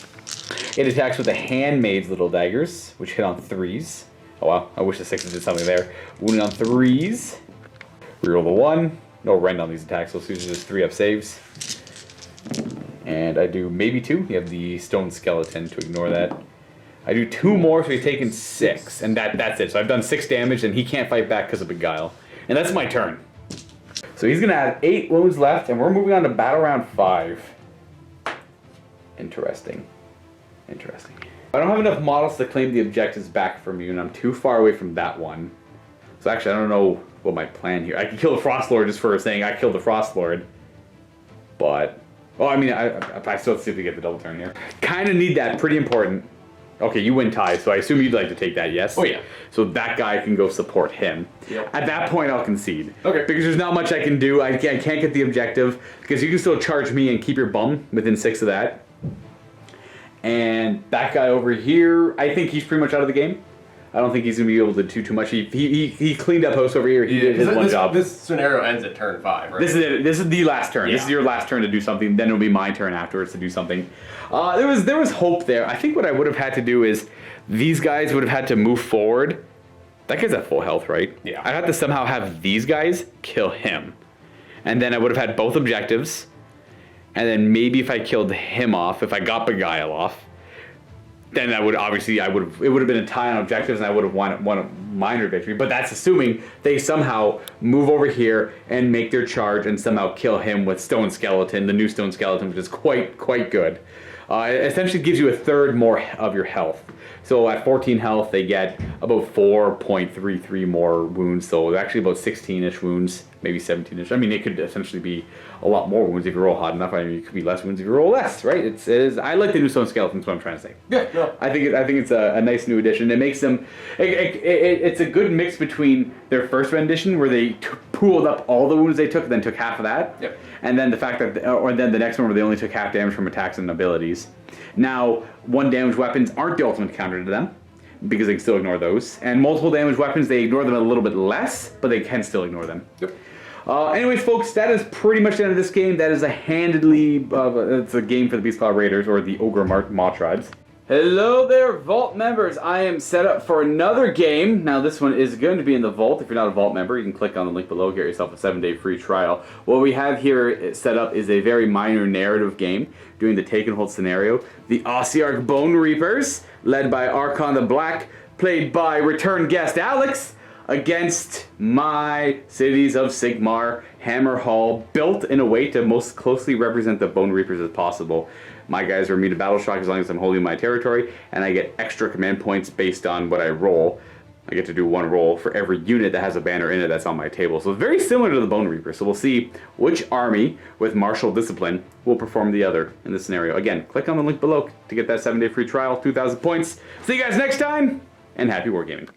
It attacks with the Handmaid's little daggers, which hit on 3s. Oh wow, I wish the 6s did something there. Wounded on 3s. Reroll the 1. No rend on these attacks, so it's usually just 3 up saves. And I do maybe 2. You have the Stone Skeleton to ignore that. I do 2 more, so he's taken 6, and that's it. So I've done 6 damage, and he can't fight back because of Beguile. And that's my turn. So he's going to have 8 wounds left, and we're moving on to Battle Round 5. Interesting. Interesting. I don't have enough models to claim the objectives back from you, and I'm too far away from that one. So actually, I don't know what my plan here. I could kill the Frost Lord just for saying I killed the Frost Lord. But, well, I mean, I still see if we get the double turn here. Kind of need that, pretty important. Okay, you win tie, so I assume you'd like to take that, yes? Oh, yeah. So that guy can go support him. Yep. At that point, I'll concede. Okay. Because there's not much I can do. I can't get the objective, because you can still charge me and keep your bum within 6 of that. And that guy over here, I think he's pretty much out of the game. I don't think he's going to be able to do too much. He cleaned up host over here. He did his one job. This scenario ends at turn 5, right? This is it. This is the last turn. Yeah. This is your last turn to do something. Then it'll be my turn afterwards to do something. There was hope there. I think what I would have had to do is these guys would have had to move forward. That guy's at full health, right? Yeah. I had to somehow have these guys kill him. And then I would have had both objectives. And then maybe if I killed him off, if I got Beguile off, then that would obviously it would have been a tie on objectives, and I would have won a minor victory. But that's assuming they somehow move over here and make their charge and somehow kill him with Stone Skeleton, the new Stone Skeleton, which is quite good. It essentially gives you a third more of your health. So at 14 health, they get about 4.33 more wounds. So actually about 16-ish wounds, maybe 17-ish. I mean, it could essentially be a lot more wounds if you roll hot enough. I mean, it could be less wounds if you roll less, right? It is. I like the new Stone Skeleton. That's what I'm trying to say. Yeah, no. I think it's a nice new addition. It makes them. It's a good mix between their first rendition where they pooled up all the wounds they took, and then took half of that. Yep. And then the fact that, or then the next one where they only took half damage from attacks and abilities. Now, 1 damage weapons aren't the ultimate counter to them, because they can still ignore those. And multiple damage weapons, they ignore them a little bit less, but they can still ignore them. Yep. Anyways, folks, that is pretty much the end of this game. That is it's a game for the Beastclaw Raiders, or the Ogor Mawtribes. Hello there, Vault members. I am set up for another game. Now, this one is going to be in the Vault. If you're not a Vault member, you can click on the link below, get yourself a 7-day free trial. What we have here set up is a very minor narrative game, doing the take and hold scenario. The Ossiarch Bone Reapers, led by Archon the Black, played by return guest Alex, against my cities of Sigmar, Hammer Hall, built in a way to most closely represent the Bone Reapers as possible. My guys are immune to battle shock as long as I'm holding my territory, and I get extra command points based on what I roll. I get to do 1 roll for every unit that has a banner in it that's on my table. So it's very similar to the Bone Reaper. So we'll see which army with martial discipline will perform the other in this scenario. Again, click on the link below to get that 7-day free trial, 2,000 points. See you guys next time, and happy wargaming.